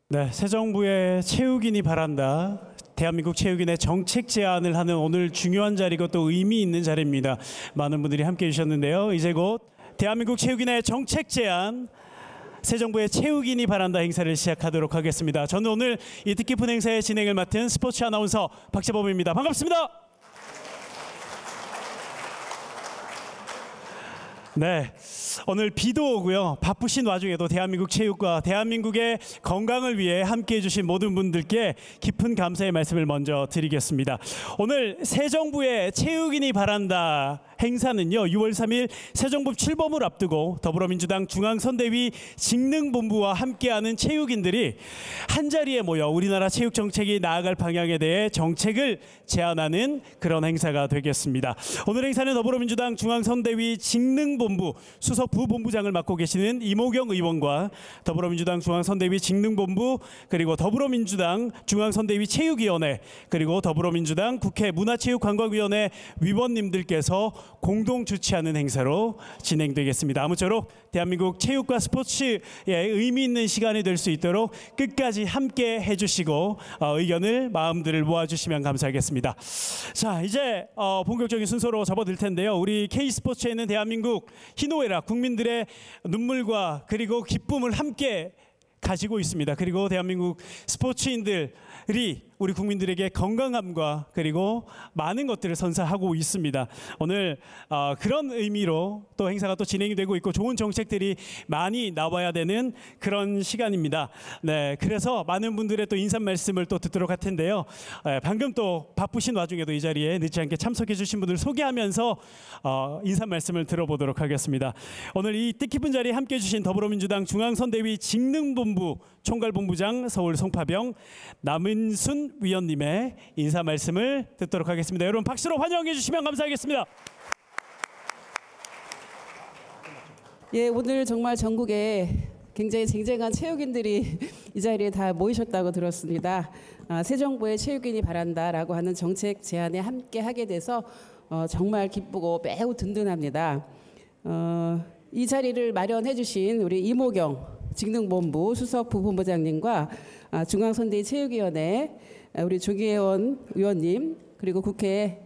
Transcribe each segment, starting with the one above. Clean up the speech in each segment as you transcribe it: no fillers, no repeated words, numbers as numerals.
네, 새 정부의 체육인이 바란다. 대한민국 체육인의 정책 제안을 하는 오늘 중요한 자리고 또 의미 있는 자리입니다. 많은 분들이 함께해 주셨는데요. 이제 곧 대한민국 체육인의 정책 제안, 새 정부의 체육인이 바란다 행사를 시작하도록 하겠습니다. 저는 오늘 이 뜻깊은 행사의 진행을 맡은 스포츠 아나운서 박재범입니다. 반갑습니다. 네, 오늘 비도 오고요. 바쁘신 와중에도 대한민국 체육과 대한민국의 건강을 위해 함께해 주신 모든 분들께 깊은 감사의 말씀을 먼저 드리겠습니다. 오늘 새 정부의 체육인이 바란다 행사는요, 6월 3일 새 정부 출범을 앞두고 더불어민주당 중앙선대위 직능본부와 함께하는 체육인들이 한자리에 모여 우리나라 체육 정책이 나아갈 방향에 대해 정책을 제안하는 그런 행사가 되겠습니다. 오늘 행사는 더불어민주당 중앙선대위 직능본부 수석 부본부장을 맡고 계시는 이모경 의원과 더불어민주당 중앙선대위 직능본부, 그리고 더불어민주당 중앙선대위 체육위원회, 그리고 더불어민주당 국회 문화체육관광위원회 위원님들께서 공동 주최하는 행사로 진행되겠습니다. 아무쪼록 대한민국 체육과 스포츠에 의미 있는 시간이 될 수 있도록 끝까지 함께 해주시고 의견을 마음들을 모아주시면 감사하겠습니다. 자, 이제 본격적인 순서로 접어들 텐데요. 우리 K스포츠에는 대한민국 희노애락 국민들의 눈물과 그리고 기쁨을 함께 가지고 있습니다. 그리고 대한민국 스포츠인들이 우리 국민들에게 건강함과 그리고 많은 것들을 선사하고 있습니다. 오늘 그런 의미로 또 행사가 또 진행이 되고 있고 좋은 정책들이 많이 나와야 되는 그런 시간입니다. 네, 그래서 많은 분들의 또 인사 말씀을 또 듣도록 할 텐데요. 방금 또 바쁘신 와중에도 이 자리에 늦지 않게 참석해 주신 분들 소개하면서 인사 말씀을 들어보도록 하겠습니다. 오늘 이 뜻깊은 자리에 함께해 주신 더불어민주당 중앙선대위 직능본부 총괄본부장 서울 송파병 남은순 위원님의 인사 말씀을 듣도록 하겠습니다. 여러분 박수로 환영해 주시면 감사하겠습니다. 예, 오늘 정말 전국에 굉장히 쟁쟁한 체육인들이 이 자리에 다 모이셨다고 들었습니다. 새 정부의 체육인이 바란다라고 하는 정책 제안에 함께 하게 돼서 정말 기쁘고 매우 든든합니다. 이 자리를 마련해 주신 우리 이모경 직능본부 수석 부본부장님과 중앙선대위 체육위원회 우리 조기혜원 의원님, 그리고 국회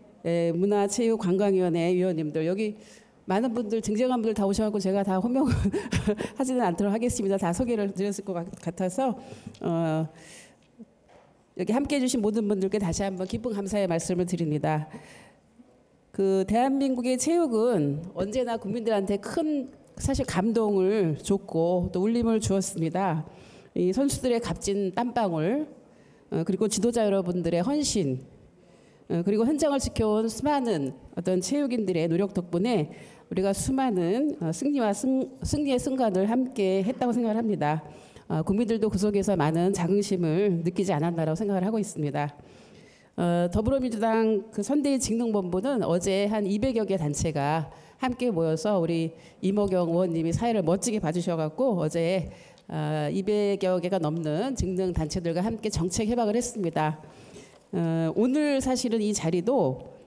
문화체육관광위원회 위원님들, 여기 많은 분들, 쟁쟁한 분들 다 오셔서 제가 다 호명을 하지는 않도록 하겠습니다. 다 소개를 드렸을 것 같아서 여기 함께해 주신 모든 분들께 다시 한번 기쁜 감사의 말씀을 드립니다. 그 대한민국의 체육은 언제나 국민들한테 큰 사실 감동을 줬고 또 울림을 주었습니다. 이 선수들의 값진 땀방울, 그리고 지도자 여러분들의 헌신, 그리고 현장을 지켜온 수많은 어떤 체육인들의 노력 덕분에 우리가 수많은 승리와 승리의 순간을 함께 했다고 생각을 합니다. 국민들도 그 속에서 많은 자긍심을 느끼지 않았나라고 생각을 하고 있습니다. 더불어민주당 그 선대위 직능본부는 어제 한 200여 개 단체가 함께 모여서 우리 이모경 의원님이 사회를 멋지게 봐주셔갖고 어제 200여 개가 넘는 직능 단체들과 함께 정책 협약을 했습니다. 오늘 사실은 이 자리도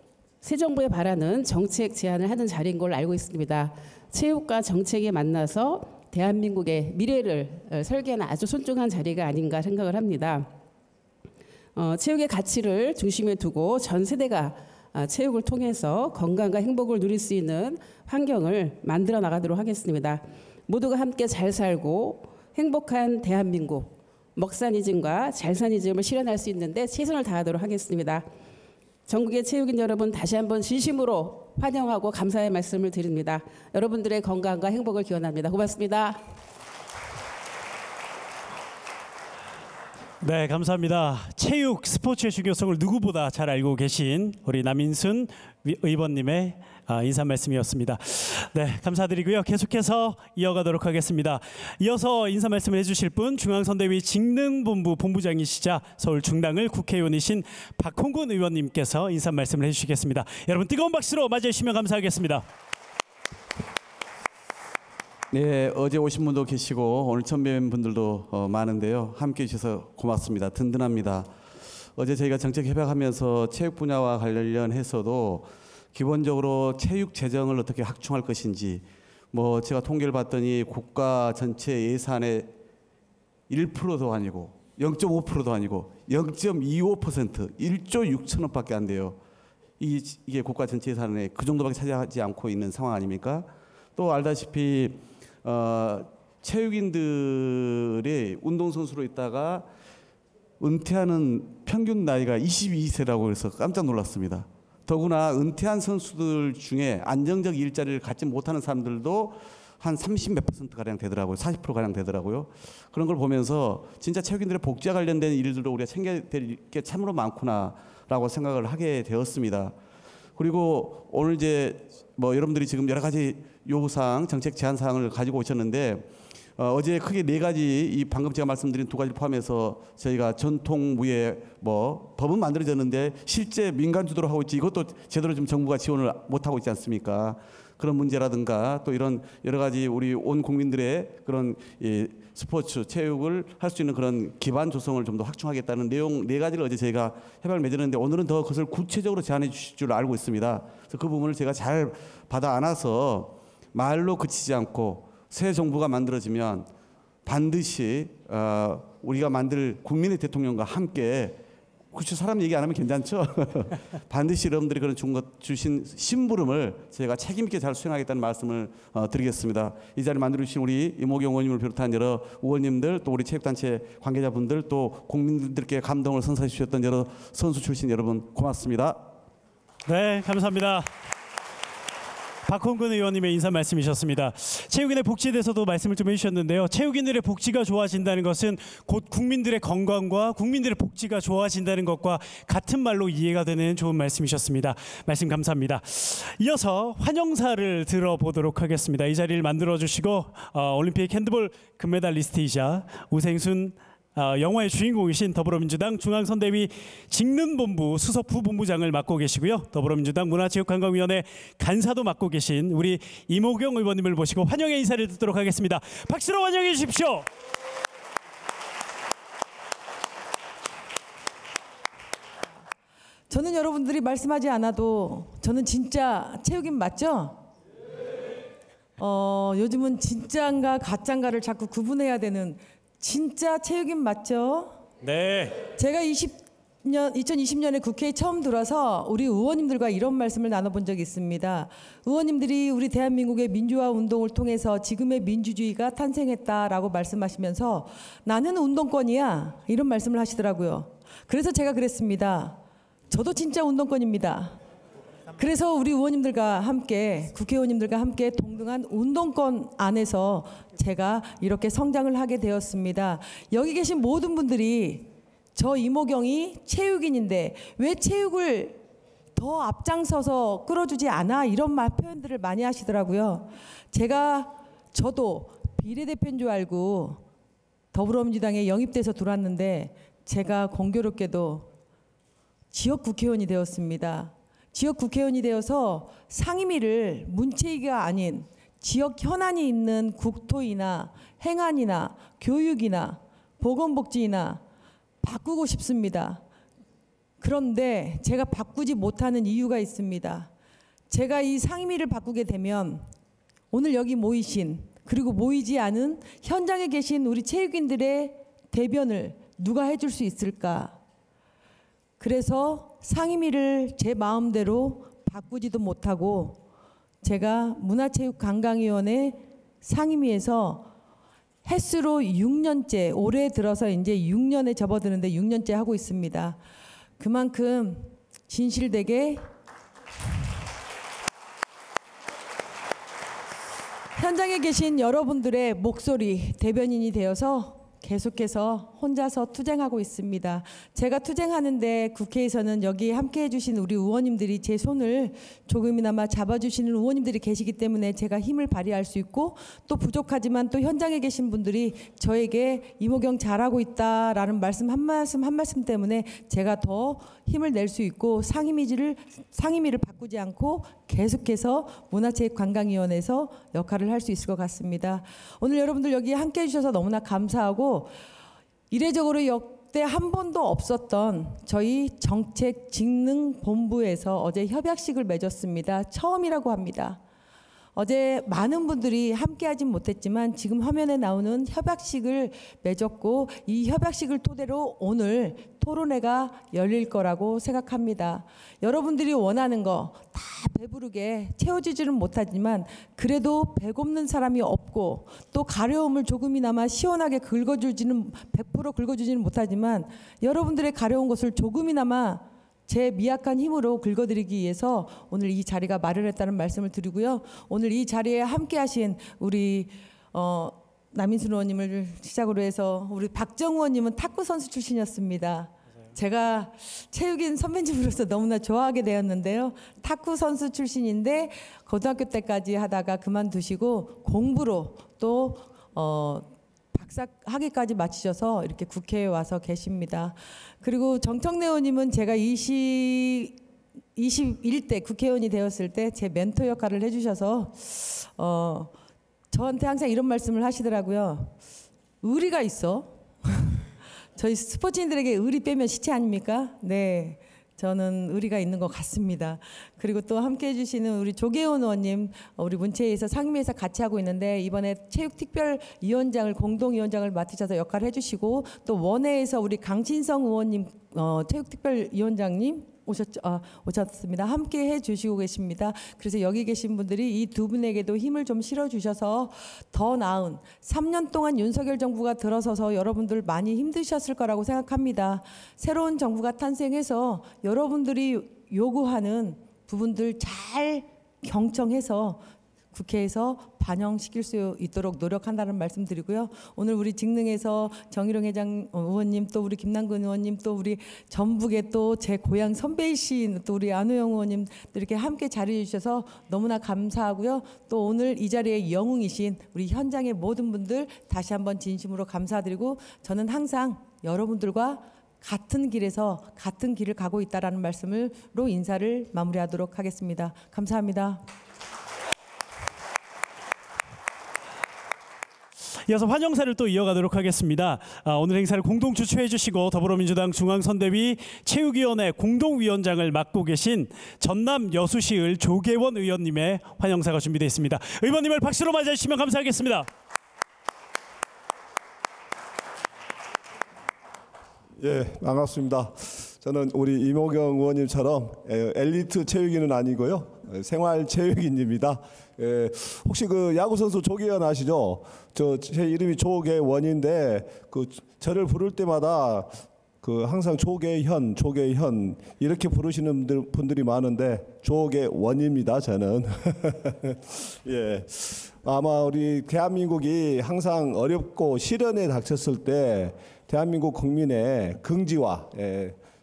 새 정부에 바라는 정책 제안을 하는 자리인 걸로 알고 있습니다. 체육과 정책이 만나서 대한민국의 미래를 설계하는 아주 손중한 자리가 아닌가 생각을 합니다. 체육의 가치를 중심에 두고 전 세대가 체육을 통해서 건강과 행복을 누릴 수 있는 환경을 만들어 나가도록 하겠습니다. 모두가 함께 잘 살고 행복한 대한민국, 먹사니즘과 잘사니즘을 실현할 수 있는데 최선을 다하도록 하겠습니다. 전국의 체육인 여러분 다시 한번 진심으로 환영하고 감사의 말씀을 드립니다. 여러분들의 건강과 행복을 기원합니다. 고맙습니다. 네, 감사합니다. 체육, 스포츠의 중요성을 누구보다 잘 알고 계신 우리 남인순 의원님의 인사 말씀이었습니다. 네, 감사드리고요. 계속해서 이어가도록 하겠습니다. 이어서 인사 말씀을 해주실 분 중앙선대위 직능본부 본부장이시자 서울 중당을 국회의원이신 박홍근 의원님께서 인사 말씀을 해주시겠습니다. 여러분 뜨거운 박수로 맞이해 주시면 감사하겠습니다. 네, 어제 오신 분도 계시고 오늘 처음 뵌 분들도 많은데요. 함께해 주셔서 고맙습니다. 든든합니다. 어제 저희가 정책 협약하면서 체육 분야와 관련해서도 기본적으로 체육 재정을 어떻게 확충할 것인지, 제가 통계를 봤더니 국가 전체 예산의 1%도 아니고 0.5%도 아니고 0.25% 1조 6천억밖에 안 돼요. 이게 국가 전체 예산에 그 정도밖에 차지하지 않고 있는 상황 아닙니까? 또 알다시피 체육인들이 운동선수로 있다가 은퇴하는 평균 나이가 22세라고 해서 깜짝 놀랐습니다. 더구나 은퇴한 선수들 중에 안정적 일자리를 갖지 못하는 사람들도 한 30 몇 % 가량 되더라고요. 40% 가량 되더라고요. 그런 걸 보면서 진짜 체육인들의 복지와 관련된 일들도 우리가 챙겨야 될 게 참으로 많구나라고 생각을 하게 되었습니다. 그리고 오늘 이제 뭐 여러분들이 지금 여러 가지 요구사항, 정책 제안 사항을 가지고 오셨는데 어제 크게 4가지 이 방금 제가 말씀드린 2가지를 포함해서 저희가 전통무예 뭐 법은 만들어졌는데 실제 민간 주도로 하고 있지 이것도 제대로 좀 정부가 지원을 못 하고 있지 않습니까? 그런 문제라든가 또 이런 여러 가지 우리 온 국민들의 그런 스포츠, 체육을 할 수 있는 그런 기반 조성을 좀 더 확충하겠다는 내용 4가지를 어제 저희가 협약을 맺었는데 오늘은 더 그것을 구체적으로 제안해 주실 줄 알고 있습니다. 그래서 그 부분을 제가 잘 받아 안아서 말로 그치지 않고 새 정부가 만들어지면 반드시 우리가 만들 국민의 대통령과 함께 그렇죠. 사람 얘기 안 하면 괜찮죠. 반드시 여러분들이 그런 주신 심부름을 저희가 책임 있게 잘 수행하겠다는 말씀을 드리겠습니다. 이 자리 만들어 주신 우리 이모경 의원님을 비롯한 여러 의원님들 또 우리 체육단체 관계자분들 또 국민들께 감동을 선사해 주셨던 여러 선수 출신 여러분 고맙습니다. 네, 감사합니다. 박홍근 의원님의 인사 말씀이셨습니다. 체육인의 복지에 대해서도 말씀을 좀 해주셨는데요. 체육인들의 복지가 좋아진다는 것은 곧 국민들의 건강과 국민들의 복지가 좋아진다는 것과 같은 말로 이해가 되는 좋은 말씀이셨습니다. 말씀 감사합니다. 이어서 환영사를 들어보도록 하겠습니다. 이 자리를 만들어주시고 올림픽 핸드볼 금메달리스트이자 우생순 영화의 주인공이신 더불어민주당 중앙선대위 직능본부 수석 부본부장을 맡고 계시고요. 더불어민주당 문화체육관광위원회 간사도 맡고 계신 우리 이모경 의원님을 모시고 환영의 인사를 듣도록 하겠습니다. 박수로 환영해 주십시오. 저는 여러분들이 말씀하지 않아도 저는 진짜 체육인 맞죠? 요즘은 진짜인가 가짜인가를 자꾸 구분해야 되는 진짜 체육인 맞죠? 네. 제가 2020년에 국회에 처음 들어서 우리 의원님들과 이런 말씀을 나눠본 적이 있습니다. 의원님들이 우리 대한민국의 민주화 운동을 통해서 지금의 민주주의가 탄생했다라고 말씀하시면서 나는 운동권이야 이런 말씀을 하시더라고요. 그래서 제가 그랬습니다. 저도 진짜 운동권입니다. 그래서 우리 의원님들과 함께 국회의원님들과 함께 동등한 운동권 안에서 제가 이렇게 성장을 하게 되었습니다. 여기 계신 모든 분들이 저 이모경이 체육인인데 왜 체육을 더 앞장서서 끌어주지 않아 이런 표현들을 많이 하시더라고요. 저도 비례대표인 줄 알고 더불어민주당에 영입돼서 들어왔는데 제가 공교롭게도 지역 국회의원이 되었습니다. 지역 국회의원이 되어서 상임위를 문체위가 아닌 지역 현안이 있는 국토이나 행안이나 교육이나 보건복지이나 바꾸고 싶습니다. 그런데 제가 바꾸지 못하는 이유가 있습니다. 제가 이 상임위를 바꾸게 되면 오늘 여기 모이신 그리고 모이지 않은 현장에 계신 우리 체육인들의 대변을 누가 해줄 수 있을까? 그래서 상임위를 제 마음대로 바꾸지도 못하고 제가 문화체육관광위원회 상임위에서 횟수로 6년째 올해 들어서 이제 6년에 접어드는데 6년째 하고 있습니다. 그만큼 진실되게 현장에 계신 여러분들의 목소리 대변인이 되어서 계속해서 혼자서 투쟁하고 있습니다. 제가 투쟁하는데 국회에서는 여기 함께해 주신 우리 의원님들이 제 손을 조금이나마 잡아주시는 의원님들이 계시기 때문에 제가 힘을 발휘할 수 있고 또 부족하지만 또 현장에 계신 분들이 저에게 이모경 잘하고 있다라는 말씀 한 말씀 때문에 제가 더 힘을 낼 수 있고 상임위를 바꾸지 않고 계속해서 문화체육관광위원회에서 역할을 할 수 있을 것 같습니다. 오늘 여러분들 여기 함께해 주셔서 너무나 감사하고 이례적으로 역대 한 번도 없었던 저희 정책직능본부에서 어제 협약식을 맺었습니다. 처음이라고 합니다. 어제 많은 분들이 함께하진 못했지만 지금 화면에 나오는 협약식을 맺었고 이 협약식을 토대로 오늘 토론회가 열릴 거라고 생각합니다. 여러분들이 원하는 거 다 배부르게 채워지지는 못하지만 그래도 배고픈 사람이 없고 또 가려움을 조금이나마 시원하게 긁어주지는 100% 긁어주지는 못하지만 여러분들의 가려운 것을 조금이나마 제 미약한 힘으로 긁어드리기 위해서 오늘 이 자리가 마련했다는 말씀을 드리고요. 오늘 이 자리에 함께하신 우리 남인순 의원님을 시작으로 해서 우리 박정우 의원님은 탁구 선수 출신이었습니다. 제가 체육인 선배님으로서 너무나 좋아하게 되었는데요. 탁구 선수 출신인데 고등학교 때까지 하다가 그만두시고 공부로 또 박사 학위까지 마치셔서 이렇게 국회에 와서 계십니다. 그리고 정청래 의원님은 제가 21대 국회의원이 되었을 때 제 멘토 역할을 해주셔서 저한테 항상 이런 말씀을 하시더라고요. 의리가 있어. 저희 스포츠인들에게 의리 빼면 시체 아닙니까? 네, 저는 의리가 있는 것 같습니다. 그리고 또 함께해 주시는 우리 조계훈 의원님, 우리 문체위에서 상임위에서 같이 하고 있는데 이번에 체육특별위원장을 공동위원장을 맡으셔서 역할을 해주시고 또 원회에서 우리 강신성 의원님 체육특별위원장님 오셨습니다. 함께 해주시고 계십니다. 그래서 여기 계신 분들이 이 두 분에게도 힘을 좀 실어주셔서 더 나은 3년 동안 윤석열 정부가 들어서서 여러분들 많이 힘드셨을 거라고 생각합니다. 새로운 정부가 탄생해서 여러분들이 요구하는 부분들 잘 경청해서 국회에서 반영시킬 수 있도록 노력한다는 말씀 드리고요. 오늘 우리 직능에서 정일용 회장 의원님 또 우리 김남근 의원님 또 우리 전북의 또 제 고향 선배이신 또 우리 안우영 의원님 이렇게 함께 자리해 주셔서 너무나 감사하고요. 또 오늘 이 자리에 영웅이신 우리 현장의 모든 분들 다시 한번 진심으로 감사드리고 저는 항상 여러분들과 같은 길에서 같은 길을 가고 있다라는 말씀으로 인사를 마무리하도록 하겠습니다. 감사합니다. 이어서 환영사를 또 이어가도록 하겠습니다. 오늘 행사를 공동 주최해 주시고 더불어민주당 중앙선대위 체육위원회 공동위원장을 맡고 계신 전남 여수시을 조계원 의원님의 환영사가 준비되어 있습니다. 의원님을 박수로 맞이해 주시면 감사하겠습니다. 예, 반갑습니다. 저는 우리 이모경 의원님처럼 엘리트 체육인은 아니고요. 생활 체육인입니다. 혹시 그 야구 선수 조계원 아시죠? 제 이름이 조계원인데 그 저를 부를 때마다 그 항상 조계현 이렇게 부르시는 분들이 많은데 조계원입니다. 저는 예. 아마 우리 대한민국이 항상 어렵고 시련에 닥쳤을 때 대한민국 국민의 긍지와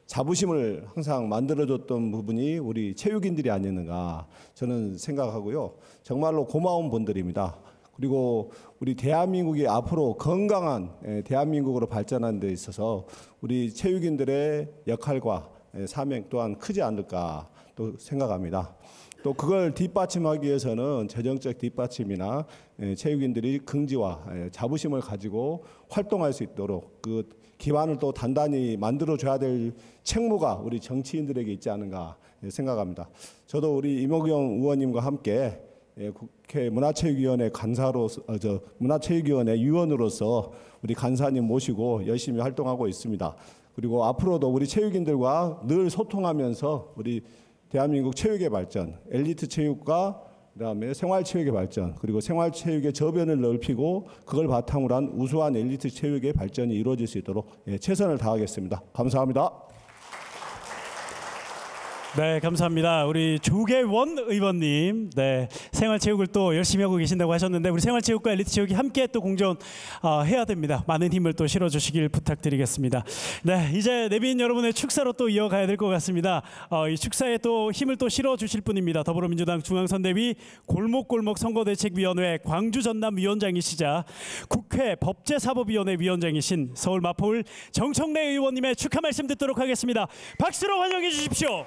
자부심을 항상 만들어줬던 부분이 우리 체육인들이 아니었는가 저는 생각하고요. 정말로 고마운 분들입니다. 그리고 우리 대한민국이 앞으로 건강한 대한민국으로 발전하는 데 있어서 우리 체육인들의 역할과 사명 또한 크지 않을까 또 생각합니다. 또 그걸 뒷받침하기 위해서는 재정적 뒷받침이나 체육인들이 긍지와 자부심을 가지고 활동할 수 있도록 그 기반을 또 단단히 만들어줘야 될 책무가 우리 정치인들에게 있지 않은가 생각합니다. 저도 우리 이모경 의원님과 함께 국회 문화체육위원회 간사로서 문화체육위원회 위원으로서 우리 간사님 모시고 열심히 활동하고 있습니다. 그리고 앞으로도 우리 체육인들과 늘 소통하면서 우리 대한민국 체육의 발전, 엘리트 체육과 그다음에 생활체육의 발전, 그리고 생활체육의 저변을 넓히고 그걸 바탕으로 한 우수한 엘리트 체육의 발전이 이루어질 수 있도록 최선을 다하겠습니다. 감사합니다. 네, 감사합니다. 우리 조계원 의원님, 네, 생활체육을 또 열심히 하고 계신다고 하셨는데 우리 생활체육과 엘리트체육이 함께 또 공존해야 됩니다. 많은 힘을 또 실어주시길 부탁드리겠습니다. 네, 이제 내빈 여러분의 축사로 또 이어가야 될 것 같습니다. 이 축사에 또 힘을 또 실어주실 분입니다. 더불어민주당 중앙선대위 골목골목 선거대책위원회 광주 전남 위원장이시자 국회 법제사법위원회 위원장이신 서울 마포울 정청래 의원님의 축하 말씀 듣도록 하겠습니다. 박수로 환영해 주십시오.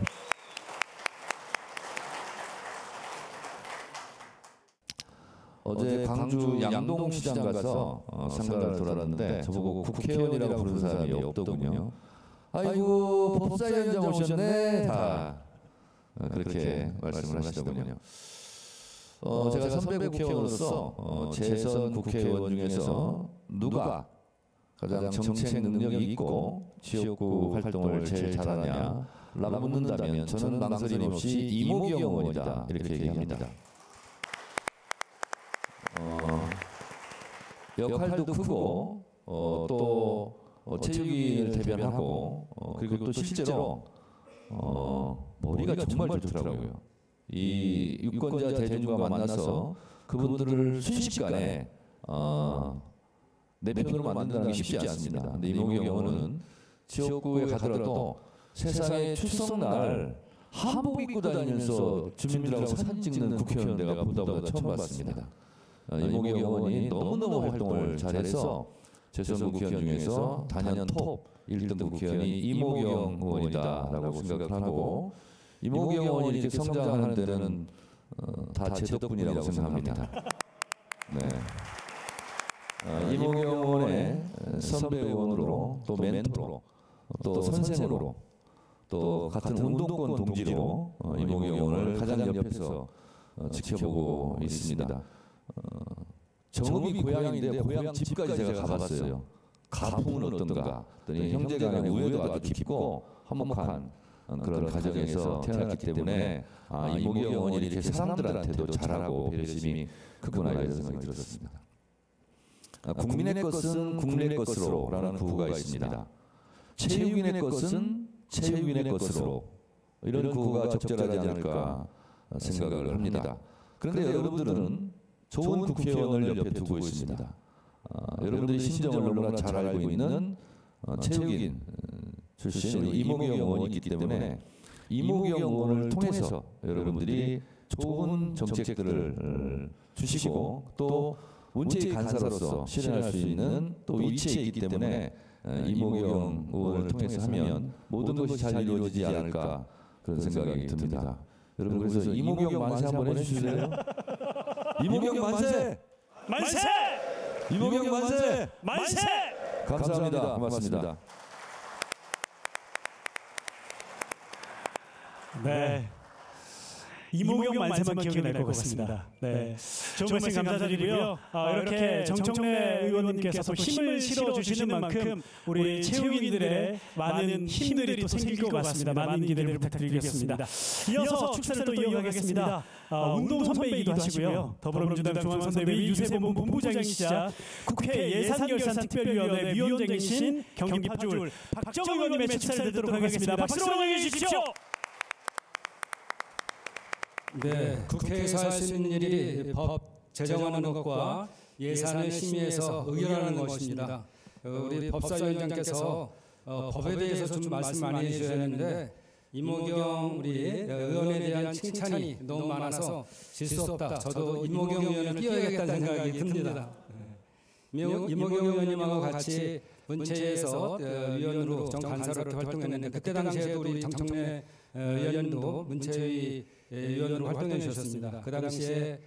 어제 광주 양동시장 가서 상가를 돌았는데 저보고 국회의원이라고 부르는 사람이 없더군요. 아이고 법사위원장 오셨네 다 그렇게 말씀을 하시더군요. 제가 선배 국회의원으로서 재선 국회의원 중에서 누가 가장 정책 능력이 있고 지역구 활동을 제일 잘하냐라고 묻는다면 저는 망설임 없이 이모경 의원이다 이렇게 얘기합니다. 역할도 크고 또 체육인을 대변하고 그리고 또 실제로 머리가 정말 좋더라고요. 이 유권자 대중과 만나서 그분들을 순식간에 내 편으로 만든다는 게 쉽지 않습니다. 근데 이모경 의원은 지역구에 가더라도 세상에 출석날 한복 입고 다니면서 주민들하고 사진 찍는 국회의원 내가 보다 처음 봤습니다. 이모경 의원이 너무너무 활동을 잘해서 재선 국회의원 중에서 단연 톱 1등 국회의원이 이모경 의원이다라고 생각을 하고 이모경 의원이 이렇게 성장하는 데는 다 제 덕분이라고 생각합니다. 네. 이모경 의원의 선배 의원으로 또 멘토로 또 선생으로 또 같은 운동권 동지로 이모경 의원을 가장 옆에서 지켜보고 있습니다. 정읍이 고향인데 고향 집까지 제가 가봤어요. 가풍은 어떤가 했더니 형제간의 우애도 아주 깊고 화목한 그런 가정에서 태어났기 때문에 이모경 의원이 이렇게 사람들한테도 잘하고 배려심이 크구나 이런 생각이 들었습니다. 국민의 것은 국민의 것으로 라는 구호가 있습니다. 체육인의 것은 체육인의 것으로 이런 구호가 적절하지 않을까 생각을 합니다. 그런데 여러분들은 좋은 국회의원을 옆에 두고 있습니다. 여러분들이 심정을 너무나 잘 알고 있는 체육인 출신 우리 이모경 의원이 있기 때문에 이모경 의원을 통해서 여러분들이 좋은 정책들을 주시고 또 문체의 간사로서 실현할 수 있는 또 위치에 있기 때문에 이모경 의원을 통해서 하면 모든 것이 잘 이루어지지 않을까 그런 생각이 듭니다. 여러분 그래서 이모경 만세 한번 해주실래요? 이모경 만세! 만세! 이모경 만세! 만세! 감사합니다. 고맙습니다. 네. 이모경 만세만 기억이 날 것 같습니다. 네. 좋은 말씀 감사드리고요. 이렇게 정청래 의원님께서 또 힘을 실어주시는 만큼 우리 체육인들의 많은 힘들이 또 생길 것 같습니다. 많은 기대를 부탁드리겠습니다. 이어서 축사를 또 이어가겠습니다. 운동 선배이기도 하시고요. 더불어민주당 중앙선대위 유세범 본부장이시자 국회 예산결산특별위원회 위원장이신 경기 파주울 박정우 의원님의 축사를 듣도록 하겠습니다. 박수로 환영해 주십시오. 네, 국회에서 할 수 있는 일이 법 제정하는 것과 예산을 심의해서 의결하는 것입니다. 우리 법사위원장께서 법에 대해서 좀 말씀 많이 해주셔야 하는데 이모경 우리 의원에 대한 칭찬이 너무 많아서 질 수 없다. 저도 이모경 의원을 띄워야겠다는 생각이 듭니다. 이모경 의원님하고 같이 문체에서 위원으로 정간사로 활동했는데 그때 당시에도 우리 정청래 의원님도 문체위 위원으로 활동해 주셨습니다. 그 당시에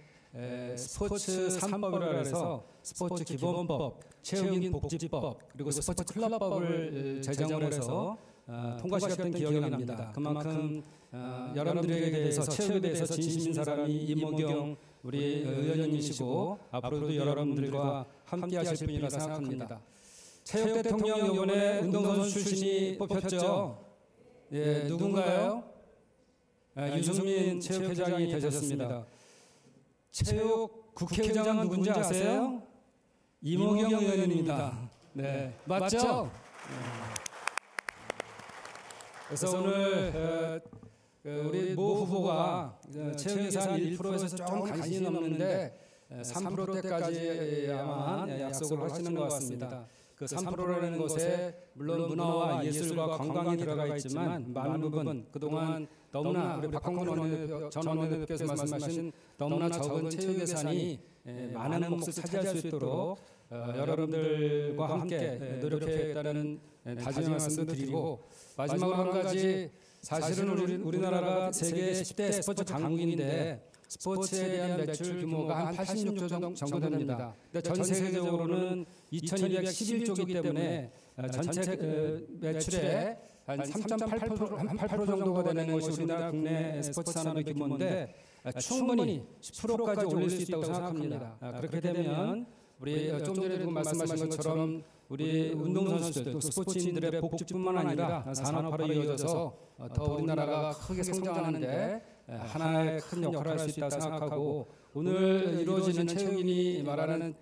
스포츠 3법이라 해서 스포츠 기본법, 체육인 복지법, 그리고 스포츠 클럽법을 제정을 해서 통과시켰던 기억이 납니다. 그만큼 여러분들에게 대해서 체육에 대해서 진심인 사람이 이모경 우리 의원님이시고 앞으로도 여러분들과 함께 하실 분이라 생각합니다. 체육 대통령 이번에 운동선수 출신이 뽑혔죠. 예, 누군가요? 유승민 체육회장이 되셨습니다. 체육 국회의장은 누군지 아세요? 이모경 의원입니다. 네, 맞죠? 그래서 오늘 우리 모 후보가 체육 예산 1%에서 조금 관심이 없는데 3%대까지 약속을 하시는 것 같습니다. 그 3%라는 것에 물론 문화와 예술과 관광이 들어가 있지만 많은 부분 그동안 너무나 우리 박홍근 전 원내대표께서 말씀하신 너무나 적은 체육 예산이 많은 몫을 차지할 수 있도록 여러분들과 함께 노력해야겠다는 다짐의 말씀도 드리고 마지막으로 한 가지 사실은 우리나라가 세계 10대 스포츠 강국인데 스포츠에 대한 매출 규모가 한 86조 정도 됩니다. 근데 전 세계적으로는 2211조이기 때문에 전체 매출의 한 3.8% 정도가 되는 것이 우리나라 국내 스포츠 산업의 규모인데 충분히 10%까지 올릴 수 있다고 생각합니다. 그렇게 되면 우리 좀 전에 말씀하신 것처럼 우리 운동선수들 또 스포츠인들의 복지뿐만 아니라 산업화로 이어져서 더 우리나라가 크게 성장하는데 하나의 큰 역할을 할 수 있다고 생각하고 오늘 이루어지는 체육인이 말하는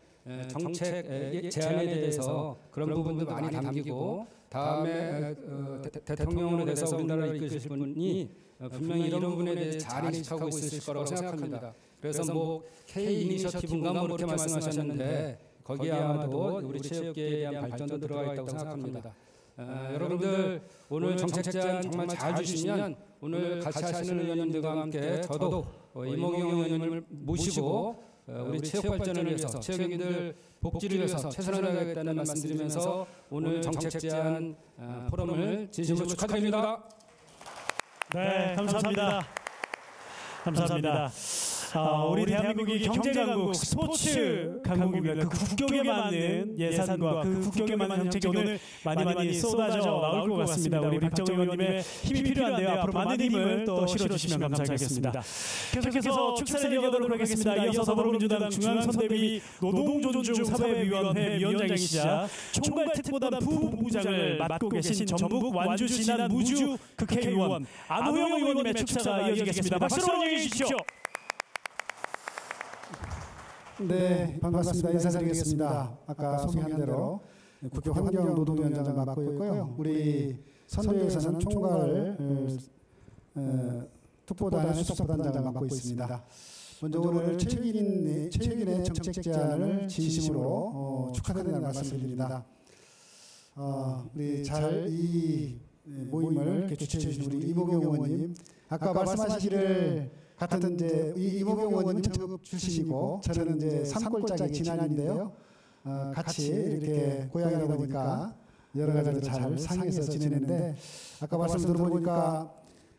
정책 제안에 대해서 그런 부분도 많이 담기고 다음에 대통령으로 돼서 우리나라를 이끄실 분이 분명히 이런 부분에 대해 잘 인식하고 있으실 거라고 생각합니다. 그래서 뭐 K 이니셔티브인가 뭐 이렇게 말씀하셨는데 거기에 아마도 우리 체육계에 대한 발전도 들어가 있다고 생각합니다. 여러분들 오늘 정책 제안 정말 잘 주시면 오늘 같이 하시는 의원님들과 함께 저도 이모경 의원님을 모시고 우리 체육 발전을 위해서 체육인들 복지를 위해서 최선을 다하겠다는 말씀드리면서 오늘 정책 제안 포럼을 진심으로 축하드립니다. 네, 감사합니다. 감사합니다. 우리 대한민국이 경제강국, 스포츠 강국입니다. 그 국격에 맞는 예산과 그 국격에 맞는 정책이 오늘 많이 쏟아져 나올 것 같습니다. 우리 박정희 의원님의 힘이 필요한데요. 앞으로 많은 힘을 또 실어주시면 감사하겠습니다. 계속해서 축사를 이어가도록 하겠습니다. 이어서 더불어민주당 중앙선대위 노동존중 사회위원회 위원장이시자 총괄특보단 부본부장을 맡고 계신 전북 완주 신안 무주 국회의원 안호영 의원님의 축사가 이어지겠습니다. 박수로 환영해 주십시오. 네, 반갑습니다. 인사드리겠습니다. 아까 소개한 대로 국회 환경노동위원장을 맡고 있고요. 우리 선대위에서는 총괄 특보단의 수석부단장을 맡고 있습니다. 먼저 오늘 체육인의 정책 제안을 진심으로 축하드리는 말씀드립니다. 우리 잘 이 모임을 개최해 주신 우리 이모경 의원님, 아까 말씀하시기를 같은 이제 이모경 의원님 전북 출신이고 저는 이제 산골짜기 진안인데요. 같이 이렇게 고향이다 보니까 여러 가지로 잘 상의해서 지내는데 아까 말씀 들어보니까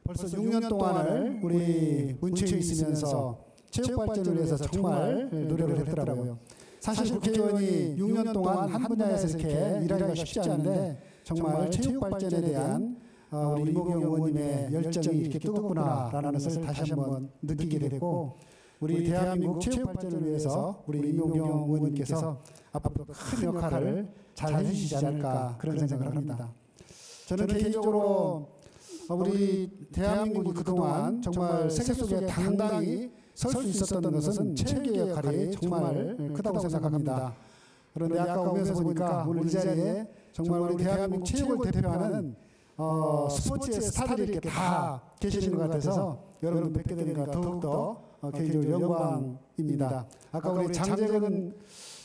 벌써 6년 동안을 우리 문체에 있으면서 체육 발전을 위해서 정말 노력을 했더라고요. 사실 국회의원이 6년 동안 한 분야에서 이렇게 일하기가 쉽지 않은데 정말 체육 발전에 대한 우리 이모경 의원님의 열정이 이렇게 뜨겁구나라는 것을 다시 한번 느끼게 됐고 우리 대한민국 체육 발전을 위해서 우리 이모경 의원님께서 앞으로 큰 역할을 잘 해주시지 않을까 그런 생각을 합니다. 저는 개인적으로 우리 대한민국이 그동안 정말 세계 속에 당당히 설 수 있었던 것은 체육의 역할이 정말 크다고 생각합니다. 그런데 아까 오면서 보니까 오늘 이 자리에 정말 우리 대한민국 체육을 대표하는 스포츠의 스타들이 이렇게 다 계시는 것 같아서 여러분 뵙게 되니까 더욱더 개인적으로 영광입니다. 아까 우리 장재근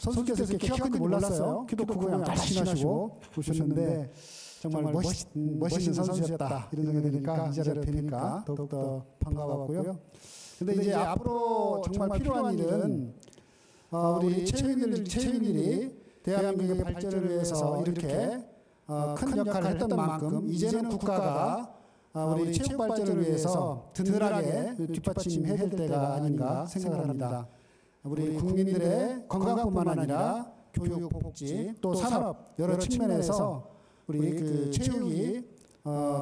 선수께서 이렇게 키가 큰지 몰랐어요. 키도 크고 그냥 날씬하시고 오셨는데 정말 멋있는 선수였다 이런 생각이 드니까 이 자리를 뵈니까 더욱더 반가웠고요. 근데 이제 앞으로 정말 필요한 일은 우리 체육인들이 대한민국의 발전을 위해서 이렇게 큰 역할을 했던 만큼 이제는 국가가 우리 체육 발전을 위해서 든든하게 뒷받침해야 될 때가 아닌가 생각을 합니다. 우리 국민들의 건강뿐만 아니라 교육, 복지, 또 산업 여러 측면에서 우리 그 체육이